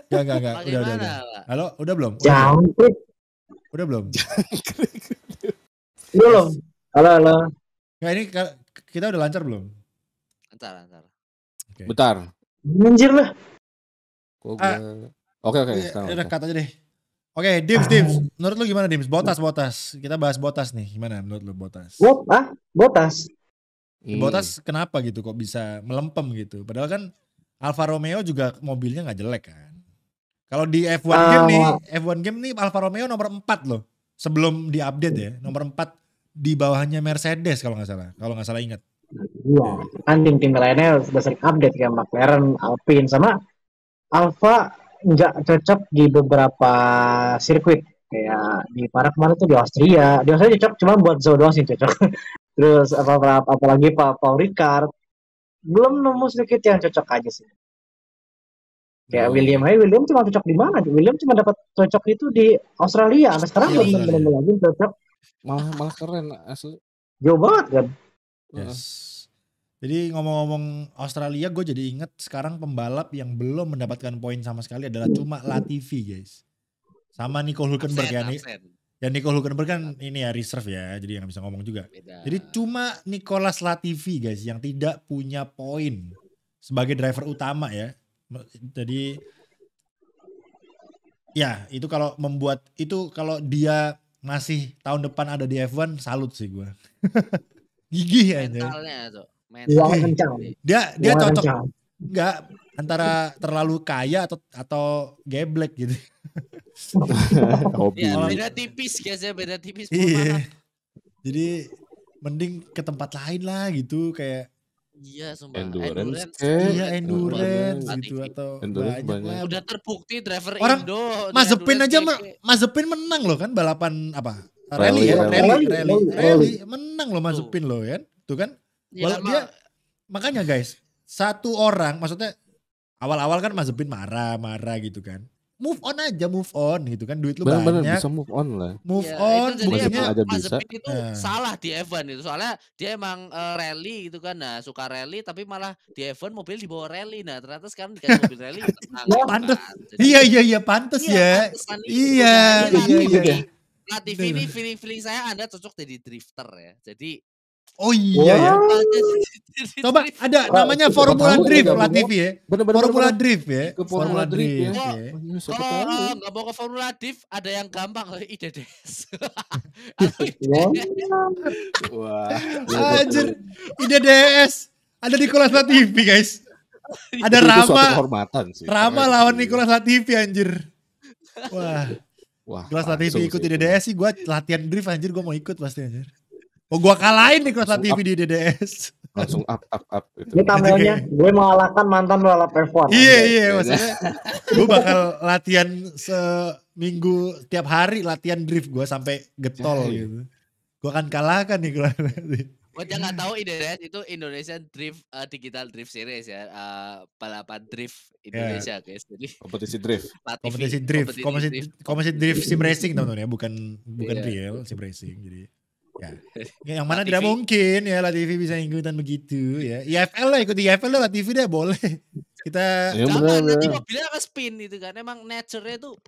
Enggak. Udah. Halo, udah belum? Jangkrik. Udah belum? Belum. Halo. Enggak, ini kita udah lancar belum? Lancar. Okay. Bentar. Anjir lah. Oke. Udah cut aja deh. Oke, Dims. Menurut lu gimana, Dims? Bottas. Kita bahas Bottas nih. Gimana menurut lu Bottas? Bottas. Bottas kenapa gitu kok bisa melempem gitu? Padahal kan Alfa Romeo juga mobilnya nggak jelek kan. Kalau di F1 game nih Alfa Romeo nomor 4 loh. Sebelum diupdate ya, nomor 4 di bawahnya Mercedes kalau nggak salah ingat. Iya, kan tim lainnya sudah sering update kayak McLaren, Alpine, sama Alfa nggak cocok di beberapa sirkuit. Kayak di kemarin tuh di Austria cocok, cuma buat Zhou doang sih cocok. Terus apalagi Paul Ricard belum nemu sedikit yang cocok aja sih. Kayak William cuma cocok di mana? William cuma dapat cocok itu di Australia. Sampai sekarang belum nemu lagi cocok. Malah keren asli. Jauh banget kan. Yes. Jadi ngomong-ngomong Australia, gue jadi inget sekarang pembalap yang belum mendapatkan poin sama sekali adalah cuma Latifi, guys. Sama Nico Hülkenberg ya. Ya Nico Hülkenberg kan ini ya reserve ya, jadi yang bisa ngomong juga. Beda. Jadi cuma Nicolas Latifi guys yang tidak punya poin sebagai driver utama ya. Jadi ya itu kalau dia masih tahun depan ada di F1 salut sih gue. Gigih ya. Mentalnya tuh. Dia cocok nggak antara terlalu kaya atau geblek gitu. Ya, beda tipis guys ya, beda tipis. Iya. Jadi mending ke tempat lain lah gitu, kayak iya sumpah. Endurance gitu atau banyak lah. Udah terbukti driver orang Indo. Mazepin menang loh kan balapan apa? Rally menang loh Mazepin loh kan. Tuh kan. Ya, dia makanya guys, satu orang maksudnya awal-awal kan Mazepin marah gitu kan. move on aja, move on gitu kan, duit lu Bener-bener banyak, bisa move on lah. move Iya, on, itu jadi buktinya emang aja bisa. Mazepin itu Nah. salah di F1 itu. Soalnya dia emang rally gitu kan. Nah, suka rally tapi malah di F1 mobil dibawa rally. Nah, ternyata sekarang dikasih mobil rally ya tenang gitu pantes. kan. Jadi, Iya pantes iya, ya. pantesan itu. Iya, Nah, ini iya. Latifi ini feeling saya Anda cocok jadi drifter ya. Jadi Oh iya ya. jadi Coba drift. ada namanya siapa Formula tahu Drift ya, Latifi ya. Bener-bener Formula Drift ya. ke Formula Drift ya. ya. Oh, siapa tahu. Kalau nggak mau ke Formula Drift ada yang gampang IDDS. Wah. Anjir, IDDS ada Nicolas Latifi guys. Ada Itu suatu Rama, kehormatan sih. Rama Keren lawan sih. Nicolas Latifi anjir. Wah, Wah, Nicolas langsung Latifi ikut sih itu. IDDS sih, gue latihan drift anjir, gue mau ikut pasti anjir. Oh gue kalahin Nicolas Langsung Latifi di IDDS. Langsung up gitu. Ini thumbnailnya gue mengalahkan mantan balap F1. Iya maksudnya gue bakal latihan seminggu tiap hari latihan drift gue sampai getol Jai. gitu. Gue akan kalahkan Nicolas Latifi. Buat yang nggak tahu IDDS itu Indonesian Drift Digital Drift Series ya, balapan drift Indonesia guys. Jadi Kompetisi drift. Kompetisi drift, kompetisi drift sim racing teman-teman ya, bukan Iya. real sim racing. Jadi ya, yang mana Latifi. tidak mungkin ya Latifi bisa ikutan begitu ya. IFL lah, ikut IFL lah Latifi deh boleh. Kita Ya, jangan nanti bener. mobilnya akan spin gitu kan. Emang nature-nya tuh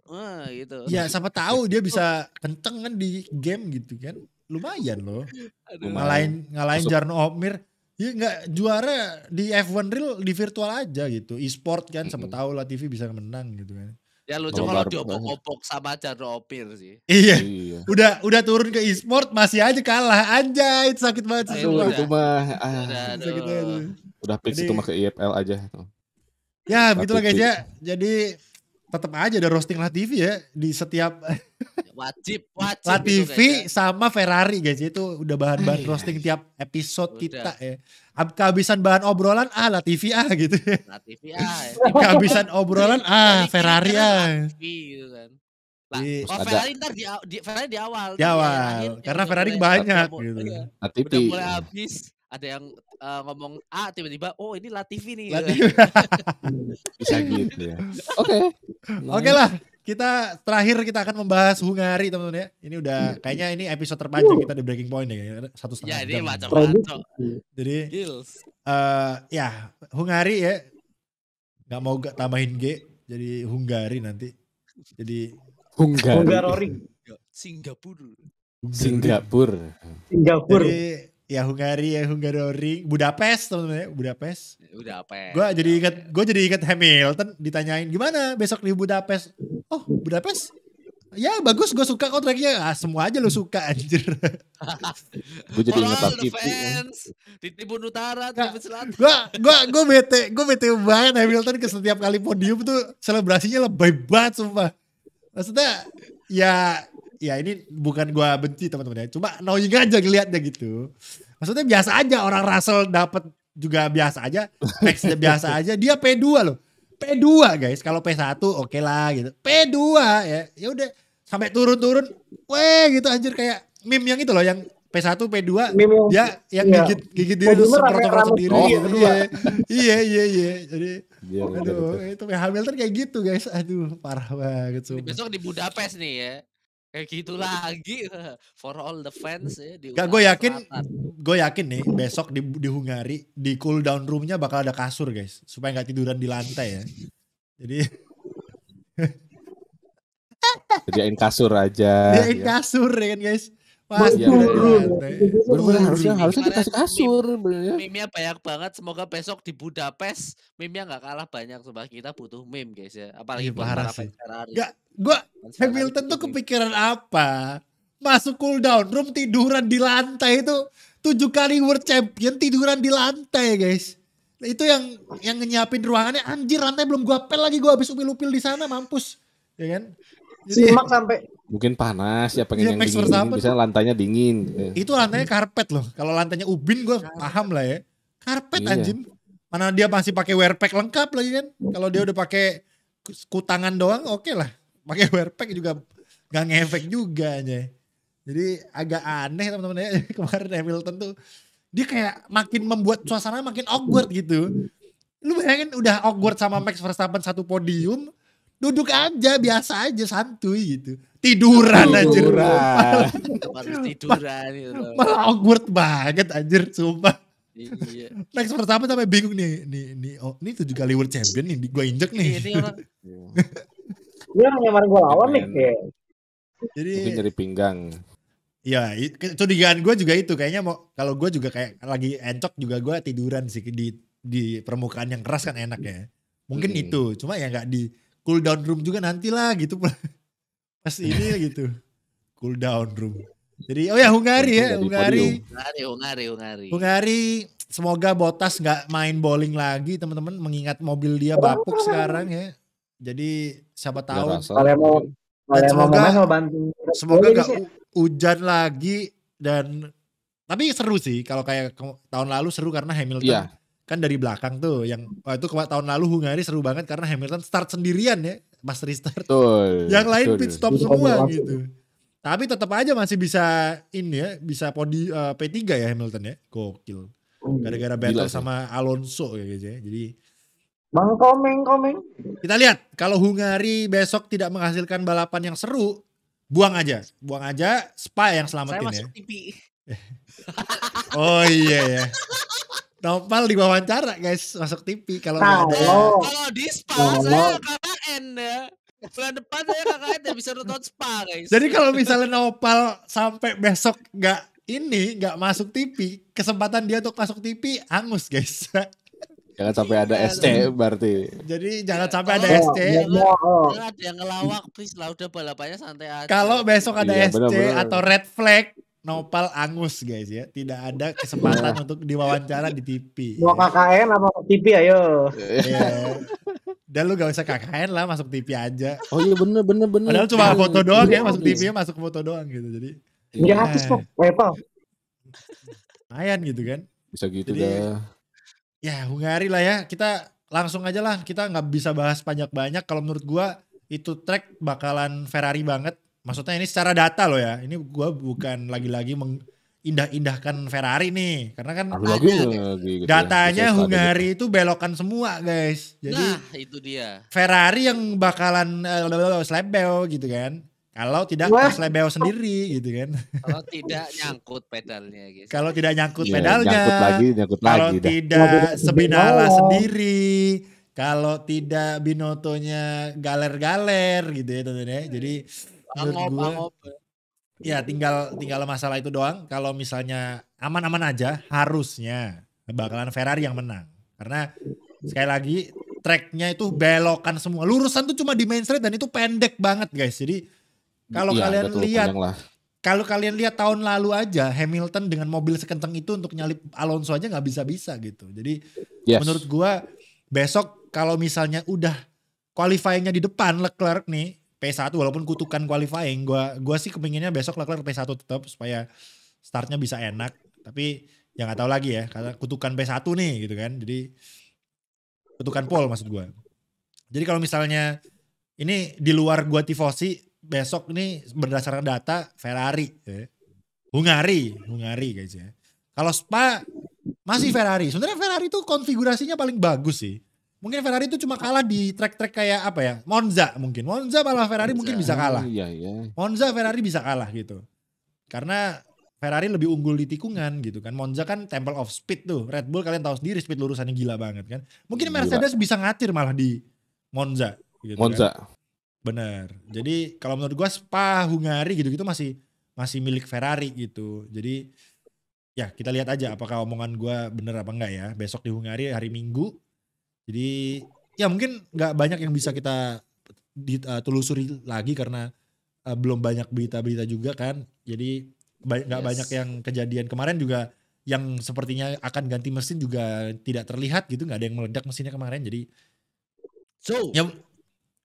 gitu. ya siapa tahu dia bisa kenceng kan di game gitu kan. Lumayan loh. Aduh. Lumayan. Ngalahin Masuk. Jarno Opmir. Ya nggak juara di F1 real di virtual aja gitu. E-sport kan siapa tahu Latifi bisa menang gitu kan. Ya lucu Kalau kalau baru- diobok-obok sama Jarno Opir sih. Iya. Iya. Udah turun ke e-sport masih aja kalah. Anjay, itu sakit banget sih. Aduh, sumpah. Itu mah Udah, Sakit banget. aduh. udah fix Jadi- itu mah ke IFL aja. Ya begitulah guys Latifi. ya. Jadi tetap aja ada roasting Latifi ya di setiap Wajib Latifi gitu, guys, sama Ferrari guys. Itu udah bahan-bahan roasting tiap episode Udah. kita ya. Kehabisan bahan obrolan Latifi gitu. ya. Latifi Kehabisan obrolan Ferrari Latifi gitu kan. Lah, Di- kalau Ada- Ferrari ntar Ferrari di awal. Di awal. Karena Ferrari banyak gitu. Latifi. Udah mulai habis. Ada yang ngomong tiba-tiba ini Latifi nih. Latifi. Bisa gitu ya. Oke. Oke lah. Kita terakhir kita akan membahas Hungari teman-teman ya. Ini udah kayaknya ini episode terpanjang kita di Breaking Point ya. 1,5 Ya ini jam. macam-macam. Jadi Gils. ya Hungari ya. Gak mau tambahin G. Jadi Hungari nanti. Jadi Hungarori. Singapura. Singapura. Singapura. Jadi ya Hungarori, Budapest teman-teman ya, Budapest. Udah apa ya? Gue jadi ingat Hamilton ditanyain gimana besok di Budapest. Oh Budapest? Ya bagus, gue suka kok tracknya. Semua aja lu suka anjir. Gue jadi For inget all the Latifi. fans di Tribun Utara, Tribun Selatan. Gue bete banget Hamilton ke setiap kali podium tuh selebrasinya lebay banget sumpah. Maksudnya ya ini bukan gue benci teman-teman ya. Cuma annoying aja ngeliatnya gitu. Maksudnya biasa aja orang Russell dapat juga biasa aja. Max biasa aja. Dia P2 loh. P2 guys. Kalau P1 oke lah gitu. P2 ya udah sampai turun-turun. Weh gitu anjir kayak meme yang itu loh yang P1 P2 Meme dia yang iya. gigit diri terus Podiumnya semprot rame-rame sendiri semua gitu. berdua. Iya. Jadi Dia aduh itu Hamilton kayak gitu guys. Aduh parah banget Ini sumpah. besok di Budapest nih ya. Kayak gitu lagi. For all the fans ya. Di Gak, Utara gue yakin Selatan. nih besok di Hungari di cool down roomnya bakal ada kasur guys supaya nggak tiduran di lantai ya. Jadi Sediain kasur aja. dia ya. kasur ya kan guys. Pasti Iya, udah di bener. lantai. Bener-bener harusnya Kemarin dikasih kasur. Bener ya. Meme-nya banyak banget. Semoga besok di Budapest meme-nya nggak kalah banyak. Sumpah kita butuh meme guys ya. Apalagi Iya, buat parah para sih. fans Ferrari. Gak, gue Fans Ferrari Hamilton tuh butuh meme. kepikiran apa? Masuk cool down room tiduran di lantai itu 7 kali world champion tiduran di lantai guys. Nah, itu yang nyiapin ruangannya anjir lantai belum gua pel lagi gua habis upil-upil di sana mampus. Ya kan? Jadi Simak sampai Mungkin panas ya pengen Iya, yang Max dingin. Verstappen. Biasanya lantainya dingin. itu lantainya karpet loh. Kalau lantainya ubin gua paham lah ya. Karpet Iya. anjing. Mana dia masih pakai wear pack lengkap lagi kan. Kalau dia udah pakai kutangan doang oke lah. Pakai wear pack juga gak ngefek juga aja. Jadi agak aneh teman-teman ya. Kemarin Hamilton tuh dia kayak makin membuat suasana makin awkward gitu. Lu bayangin udah awkward sama Max Verstappen satu podium, Duduk aja, biasa aja, santuy gitu. Tiduran anjir. Tiduran. Harus tiduran gitu. Malah awkward banget anjir, sumpah. Iya. Next pertama sampai bingung nih, ini 7 kali World Champion nih, gue injek nih. Ini orang Dia orang yang kemarin gue lawan nih. Mungkin Kayak. Jadi nyeri pinggang. ya curigaan gue juga itu kayaknya kalau gue juga kayak lagi encok juga gue tiduran sih di permukaan yang keras kan enak ya. Mungkin itu, cuma ya nggak di cool down room juga nantilah gitu pas ini gitu. Cool down room. Jadi Hungari ya, Hungari. Semoga Bottas nggak main bowling lagi teman-teman, mengingat mobil dia bapuk sekarang ya. Jadi siapa tahu. Semoga nggak hujan lagi tapi seru sih kalau kayak tahun lalu seru karena Hamilton kan dari belakang tuh yang itu tahun lalu Hungari seru banget karena Hamilton start sendirian ya pas restart. Yang lain pit stop semua gitu. Tapi tetap aja masih bisa bisa P3 ya Hamilton ya. Gokil. Gara-gara battle sama Alonso ya guys ya. Jadi Komeng. kita lihat kalau Hungari besok tidak menghasilkan balapan yang seru, buang aja Spa yang selamatin ya. Saya masuk TV. Oh iya ya. Nopal diwawancara guys masuk TV kalau nggak ada. Kalau di Spa saya KKN ya. Bulan depan saya KKN ya bisa nonton Spa guys. Jadi kalau misalnya Nopal sampai besok nggak masuk TV, kesempatan dia untuk masuk TV hangus guys. Jangan sampai ada SC berarti. Jadi jangan sampai ada SC. Jangan ada yang ngelawak please lah, udah balapannya santai aja. Kalau besok ada SC bener. atau red flag, Nopal angus guys ya. Tidak ada kesempatan untuk diwawancara di TV. Mau KKN apa TV ayo. Iya. Dan lu gak usah KKN lah, masuk TV aja. Oh iya bener. Padahal cuma foto doang ya, masuk TV masuk foto doang gitu. Jadi gratis kok, PayPal. lumayan gitu kan. Bisa gitu Jadi, dah. Ya Hungari lah ya, kita langsung aja lah, kita gak bisa bahas banyak-banyak. Kalau menurut gua itu track bakalan Ferrari banget. Maksudnya ini secara data loh ya, ini gua bukan lagi-lagi indah-indahkan Ferrari nih, karena kan gitu datanya ya. Hungari itu belokan semua guys. Jadi itu dia. Ferrari yang bakalan slebeo gitu kan. Kalau tidak slebeo sendiri gitu kan. Kalau tidak nyangkut pedalnya guys. Kalau tidak nyangkut pedalnya. Nyangkut Kalau lagi tidak Sebinala sendiri. Kalau tidak Binottonya galer-galer gitu ya teman-teman ya. Jadi menurut gue ya tinggal masalah itu doang. Kalau misalnya aman-aman aja harusnya bakalan Ferrari yang menang. Karena sekali lagi tracknya itu belokan semua. Lurusan tuh cuma di main straight dan itu pendek banget guys. Jadi kalau kalian lihat tahun lalu aja Hamilton dengan mobil sekencang itu untuk nyalip Alonso aja nggak bisa gitu. Jadi menurut gua besok kalau misalnya udah qualifyingnya di depan Leclerc nih P1 walaupun kutukan qualifying, gua sih kepinginnya besok Leclerc P1 tetap supaya startnya bisa enak. Tapi ya nggak tahu lagi ya karena kutukan P1 nih gitu kan. Jadi kutukan pole maksud gua. Jadi kalau misalnya ini di luar gua tifosi besok ini berdasarkan data Ferrari ya. Hungari guys ya. Kalau Spa masih Ferrari. Sebenarnya Ferrari itu konfigurasinya paling bagus sih. Mungkin Ferrari itu cuma kalah di track-track kayak apa ya? Monza mungkin. Monza malah Ferrari mungkin bisa kalah. Iya. Monza Ferrari bisa kalah gitu. Karena Ferrari lebih unggul di tikungan gitu kan. Monza kan Temple of Speed tuh. Red Bull kalian tahu sendiri speed lurusannya gila banget kan. Mungkin Mercedes bisa ngatir malah di Monza gitu kan. Bener. Jadi kalau menurut gue Spa, Hungari gitu-gitu masih milik Ferrari gitu. Jadi ya kita lihat aja apakah omongan gue bener apa enggak ya. Besok di Hungari hari Minggu. Jadi ya mungkin gak banyak yang bisa kita telusuri lagi karena belum banyak berita-berita juga kan. Jadi gak banyak yang kejadian kemarin juga yang sepertinya akan ganti mesin juga tidak terlihat gitu. Gak ada yang meledak mesinnya kemarin. Jadi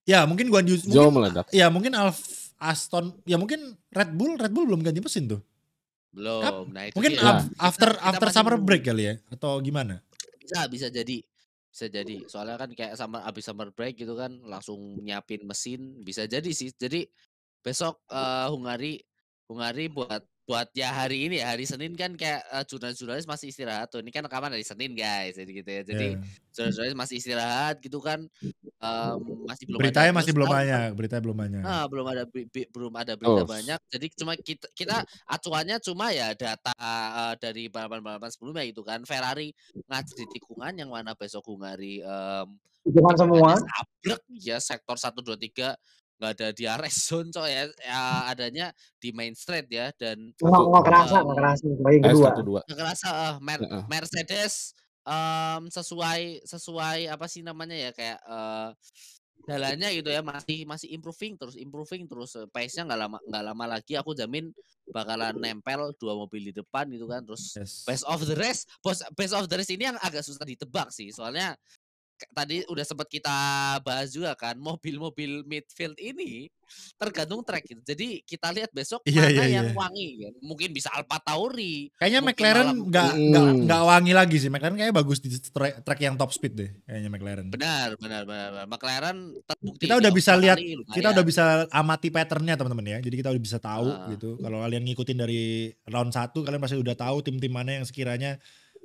ya mungkin meledak. Ya mungkin Aston, ya mungkin Red Bull belum ganti mesin tuh. Belum. Nah, itu mungkin after summer break kali ya atau gimana? Bisa jadi. Soalnya kan kayak abis summer break gitu kan langsung nyiapin mesin, bisa jadi sih. Jadi besok Hungari buat buat ya hari ini ya, hari Senin kan kayak jurnalis-jurnalis masih istirahat tuh. Ini kan rekaman hari Senin guys, jadi gitu ya. Jadi Iya. jurnalis-jurnalis masih istirahat gitu kan. Masih belum ada Beritanya news. masih belum banyak, beritanya belum banyak. Belum ada belum ada Oh, berita banyak. Jadi cuma kita acuannya cuma ya data dari balapan-balapan sebelumnya gitu kan. Ferrari ngajak di tikungan yang mana besok Hungari Hitungan semua. tikungannya sabrek ya, sektor 1 2 3 nggak ada di RS zone coy ya. Adanya di main straight ya, dan Nggak kerasa sebagai yang kedua. S12. nggak kerasa Heeh. Mercedes sesuai apa sih namanya ya, kayak jalannya gitu ya, masih improving terus, pace-nya nggak lama lagi aku jamin bakalan nempel 2 mobil di depan gitu kan. Terus Yes. best of the rest ini yang agak susah ditebak sih, soalnya tadi udah sempat kita bahas juga kan, mobil-mobil midfield ini tergantung track gitu. Jadi kita lihat besok mana yang wangi kan. Mungkin bisa Alfa Tauri. Kayaknya mungkin McLaren malah nggak wangi lagi sih. McLaren kayaknya bagus di track yang top speed deh. Kayaknya McLaren. benar. McLaren terbukti. Kita udah di bisa Australia lihat, lumayan. kita udah bisa amati patternnya teman-teman ya. Jadi kita udah bisa tahu Ah. gitu. Kalau kalian ngikutin dari round 1, kalian pasti udah tahu tim-tim mana yang sekiranya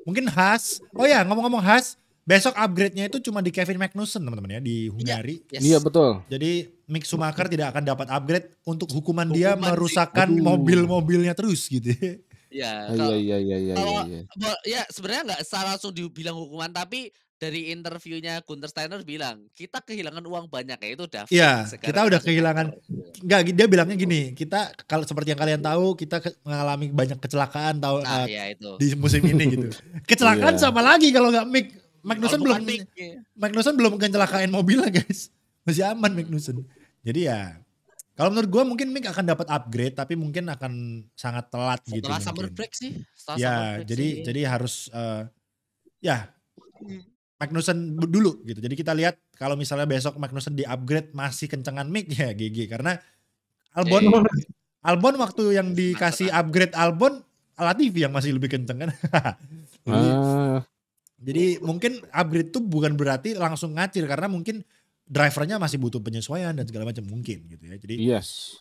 mungkin Haas. Oh ya, ngomong-ngomong Haas, besok upgrade-nya itu cuma di Kevin Magnussen teman-teman ya, di Hungari. Yes. Iya betul. Jadi Mick Schumacher tidak akan dapat upgrade untuk hukuman Hukuman dia sih. merusakkan Aduh. mobil-mobilnya terus gitu. Ya, Iya. ya sebenarnya nggak salah langsung dibilang hukuman, tapi dari interviewnya Gunther Steiner bilang kita kehilangan uang banyak ya, itu udah fix. Iya, Gara-gara kita udah Schumacher. kehilangan. Enggak, dia bilangnya gini, kita kalau seperti yang kalian tahu, kita mengalami banyak kecelakaan Nah, ya itu. di musim ini gitu. Kecelakaan Iya. sama lagi kalau nggak Magnussen Kalau belum bukan Mick, ya. Magnussen belum kencelakain mobilnya guys. Masih aman Magnussen. Jadi ya, kalau menurut gue mungkin Mick akan dapat upgrade, tapi mungkin akan sangat telat gitu Setelah summer mungkin. break sih. Setelah Ya, summer break sih. jadi harus ya Magnussen dulu gitu. Jadi kita lihat kalau misalnya besok Magnussen di upgrade masih kencengan Mick ya GG, karena Albon waktu yang dikasih upgrade Albon Latifi yang masih lebih kenceng kan. Jadi mungkin upgrade itu bukan berarti langsung ngacir, karena mungkin drivernya masih butuh penyesuaian dan segala macam mungkin gitu ya. Jadi Yes.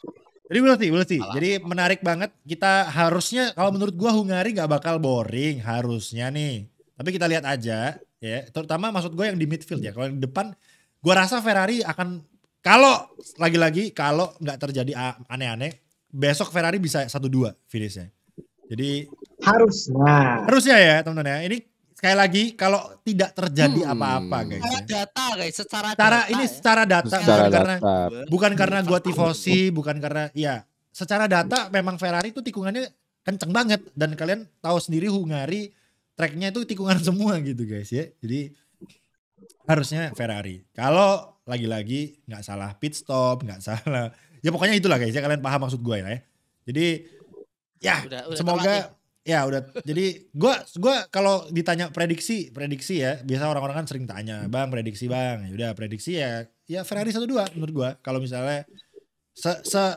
Jadi we'll see. Jadi menarik banget. Kita harusnya, kalau menurut gua Hungari nggak bakal boring harusnya nih. Tapi kita lihat aja ya. Terutama maksud gue yang di midfield ya. Kalau di depan, gua rasa Ferrari akan, kalau lagi-lagi kalau nggak terjadi aneh-aneh, besok Ferrari bisa 1-2 finishnya. Jadi harusnya ya teman-teman ya. Ini sekali lagi kalau tidak terjadi apa-apa guys. Secara Ya. data guys, secara data bukan karena gua tifosi, bukan karena ya, secara data memang Ferrari itu tikungannya kenceng banget, dan kalian tahu sendiri Hungari tracknya itu tikungan semua gitu guys ya. Jadi harusnya Ferrari. Kalau lagi-lagi nggak salah pit stop, nggak salah, ya pokoknya itulah guys ya, kalian paham maksud gue ya. Jadi ya udah semoga ya udah. Jadi gua kalau ditanya prediksi ya, biasa orang-orang kan sering tanya, "Bang, prediksi Bang." Ya udah, prediksi ya Ferrari 1-2 menurut gua. Kalau misalnya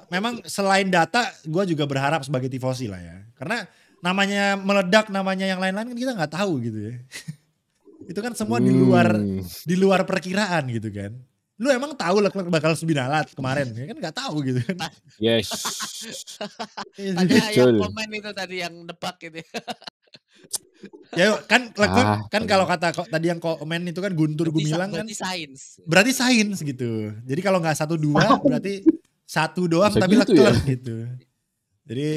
memang selain data, gua juga berharap sebagai tifosi lah ya. Karena namanya meledak, namanya yang lain-lain kan kita nggak tahu gitu ya. Itu kan semua di luar perkiraan gitu kan. Lu emang tahu Leclerc bakal 9 alat kemarin? Ya kan nggak tahu gitu kan. Yes. Tadi yang komen itu tadi yang nebak gitu. Ya kan Leclerc kan, kalau kata tadi yang komen itu kan Guntur Gumilang kan. Berarti sains gitu. Jadi kalau nggak 1-2 berarti 1 doang bisa tapi gitu Leclerc ya? Gitu. Jadi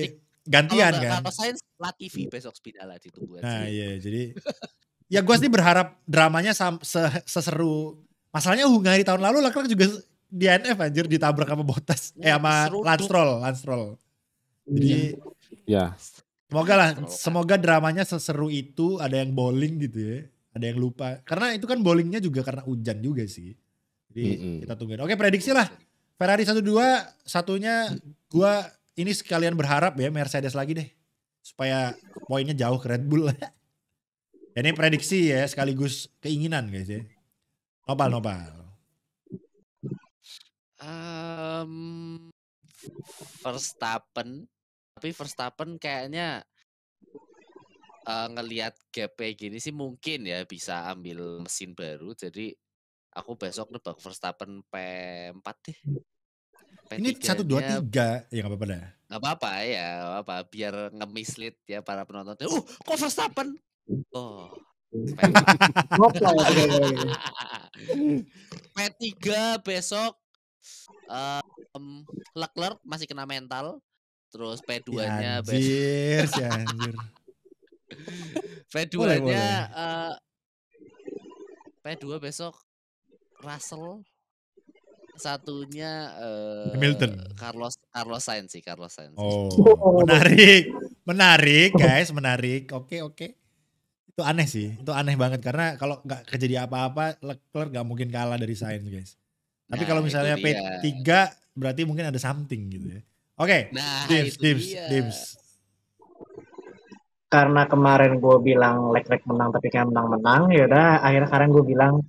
gantian kan. Kalau sains Latifi besok spidala ditunggu. Nah iya, jadi ya gue sih berharap dramanya seseru. Masalahnya Hungari tahun lalu Leclerc juga DNF anjir, ditabrak sama Bottas. Sama Lance Stroll. Jadi ya. Semoga dramanya seseru itu, ada yang bowling gitu ya. Ada yang lupa. Karena itu kan bowlingnya juga karena hujan juga sih. Jadi kita tungguin. Oke, prediksi lah. Ferrari 1-2, satunya gua ini sekalian berharap ya Mercedes lagi deh. Supaya poinnya jauh ke Red Bull. Ini prediksi ya, sekaligus keinginan guys ya. Nopal. Verstappen, tapi Verstappen kayaknya ngelihat gap kayak gini sih mungkin ya bisa ambil mesin baru. Jadi aku besok nebak Verstappen P4 deh. Ini 1, 2, 3. Ya gak apa-apa dah. Gak apa-apa ya, gak apa-apa. Biar nge-mislead ya para penontonnya. Kok Verstappen? Oh. P3 besok Leclerc masih kena mental. Terus P2-nya anjir, si anjir. P2-nya P2 besok Russell. Satunya Hamilton. Carlos Sainz sih, Carlos Sainz. Oh, menarik guys, menarik. Oke. Itu aneh sih, itu aneh banget karena kalau nggak kejadian apa-apa, Leclerc nggak mungkin kalah dari Sainz guys. Tapi kalau misalnya P3 berarti mungkin ada something gitu ya. Oke, Dims. Karena kemarin gue bilang Leclerc menang tapi kan menang, ya udah akhirnya sekarang gue bilang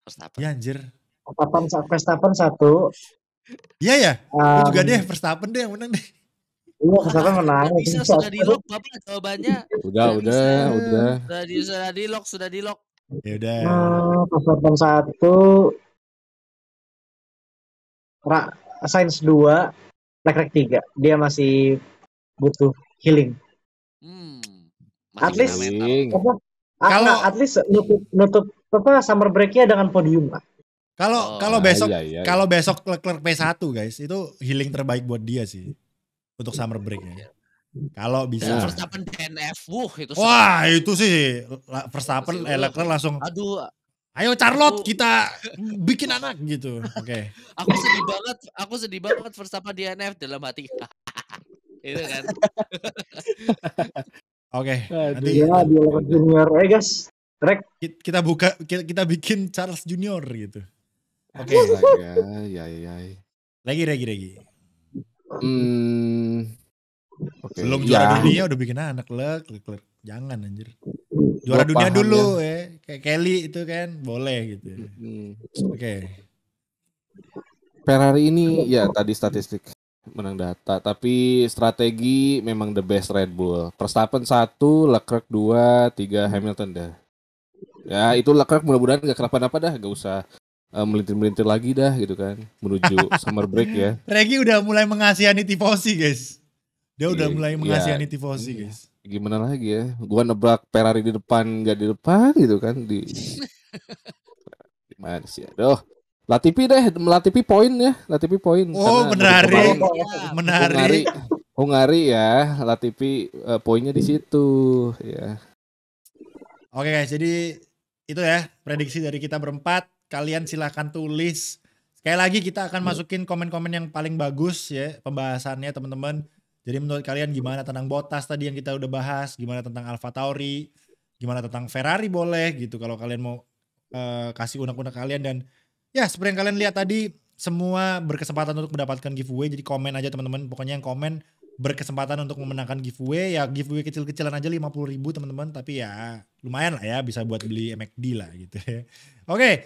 Verstappen. Ya anjir. Verstappen 1. Iya ya, gue juga deh Verstappen deh yang menang deh. Iya, Verstappen menang. Sudah di-lock Bapak jawabannya. Udah. Sudah di-lock. Ya udah. Verstappen 1, Sainz 2, Leclerc 3. Dia masih butuh healing. At least at least nutup summer break-nya dengan podium lah. Kalau besok Leclerc P1 guys, itu healing terbaik buat dia sih untuk summer break-nya. Kalau bisa. Verstappen DNF, itu. Wah, itu sih Verstappen Leclerc langsung. Aduh. Ayo Charlotte kita bikin anak gitu. Oke. Aku sedih banget Verstappen DNF dalam hati. Itu kan. Oke. Nanti ya di Junior guys. Kita bikin Charles Junior gitu. Oke. Ya. Regi. Okay. Belum juara dunia udah bikin anak Leclerc. Jangan anjir. Juara dunia dulu ya. Kayak Kelly itu kan boleh gitu. Oke. Ferrari ini ya tadi statistik menang data, tapi strategi memang the best Red Bull. Verstappen 1, Leclerc 2, 3 Hamilton dah. Ya itu Leclerc mudah-mudahan gak kenapa-napa dah, gak usah melintir-melintir lagi dah gitu kan menuju summer break ya. Regi udah mulai mengasihani tifosi guys. Dia udah mulai mengasihani tifosi guys. Gimana lagi ya? Gua nebak Ferrari di depan gak di depan gitu kan di gimana sih? Aduh. Latifi poin ya. Latifi poin. Oh menarik. Hungari ya. Latifi poinnya di situ ya. Oke guys, jadi itu ya prediksi dari kita berempat. Kalian silahkan tulis. Sekali lagi kita akan masukin komen-komen yang paling bagus ya pembahasannya teman-teman. Jadi menurut kalian gimana tentang Bottas tadi yang kita udah bahas, gimana tentang AlphaTauri, gimana tentang Ferrari boleh gitu kalau kalian mau kasih unek-unek kalian. Dan ya seperti yang kalian lihat tadi semua berkesempatan untuk mendapatkan giveaway. Jadi komen aja teman-teman, pokoknya yang komen berkesempatan untuk memenangkan giveaway. Ya giveaway kecil-kecilan aja 50.000 teman-teman, tapi ya lumayan lah ya bisa buat beli McD lah gitu ya. Oke,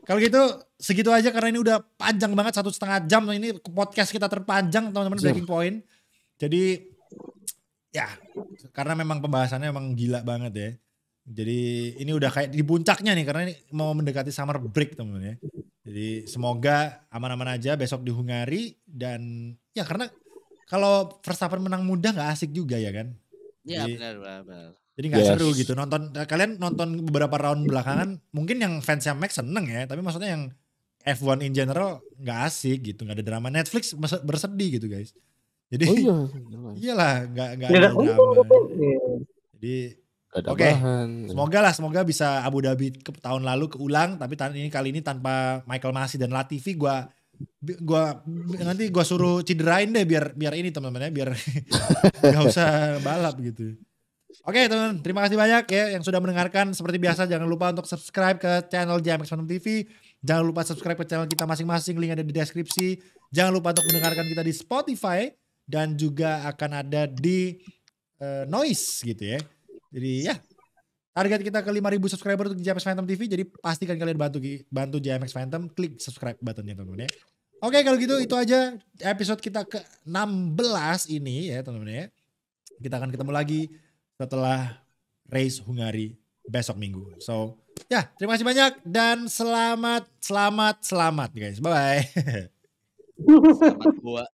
kalau gitu segitu aja karena ini udah panjang banget 1,5 jam. Ini podcast kita terpanjang teman-teman Breaking Point. Jadi ya karena memang pembahasannya memang gila banget ya. Jadi ini udah kayak di puncaknya nih karena ini mau mendekati summer break teman-teman ya. Jadi semoga aman-aman aja besok di Hungari. Dan ya karena kalau Verstappen menang mudah gak asik juga ya kan. Iya benar. Jadi gak seru gitu. Kalian nonton beberapa round belakangan mungkin yang fansnya Max seneng ya. Tapi maksudnya yang F1 in general gak asik gitu. Gak ada drama. Netflix bersedih gitu guys. Jadi iyalah gak ada drama. Jadi oke, semoga bisa Abu Dhabi tahun lalu keulang, tapi kali ini tanpa Michael Masi dan Latifi. Nanti gua suruh cederain deh biar ini teman-teman ya, biar nggak usah balap gitu. Oke teman-teman, terima kasih banyak ya yang sudah mendengarkan. Seperti biasa jangan lupa untuk subscribe ke channel JMX Phantom TV. Jangan lupa subscribe ke channel kita masing-masing, link ada di deskripsi. Jangan lupa untuk mendengarkan kita di Spotify dan juga akan ada di Noise gitu ya. Jadi ya target kita ke 5.000 subscriber untuk JMX Phantom TV. Jadi pastikan kalian bantu JMX Phantom, klik subscribe buttonnya teman-teman ya. Oke kalau gitu itu aja episode kita ke 16 ini ya teman-teman ya. Kita akan ketemu lagi setelah race Hungari besok minggu. So ya terima kasih banyak dan selamat guys. Bye bye. Selamat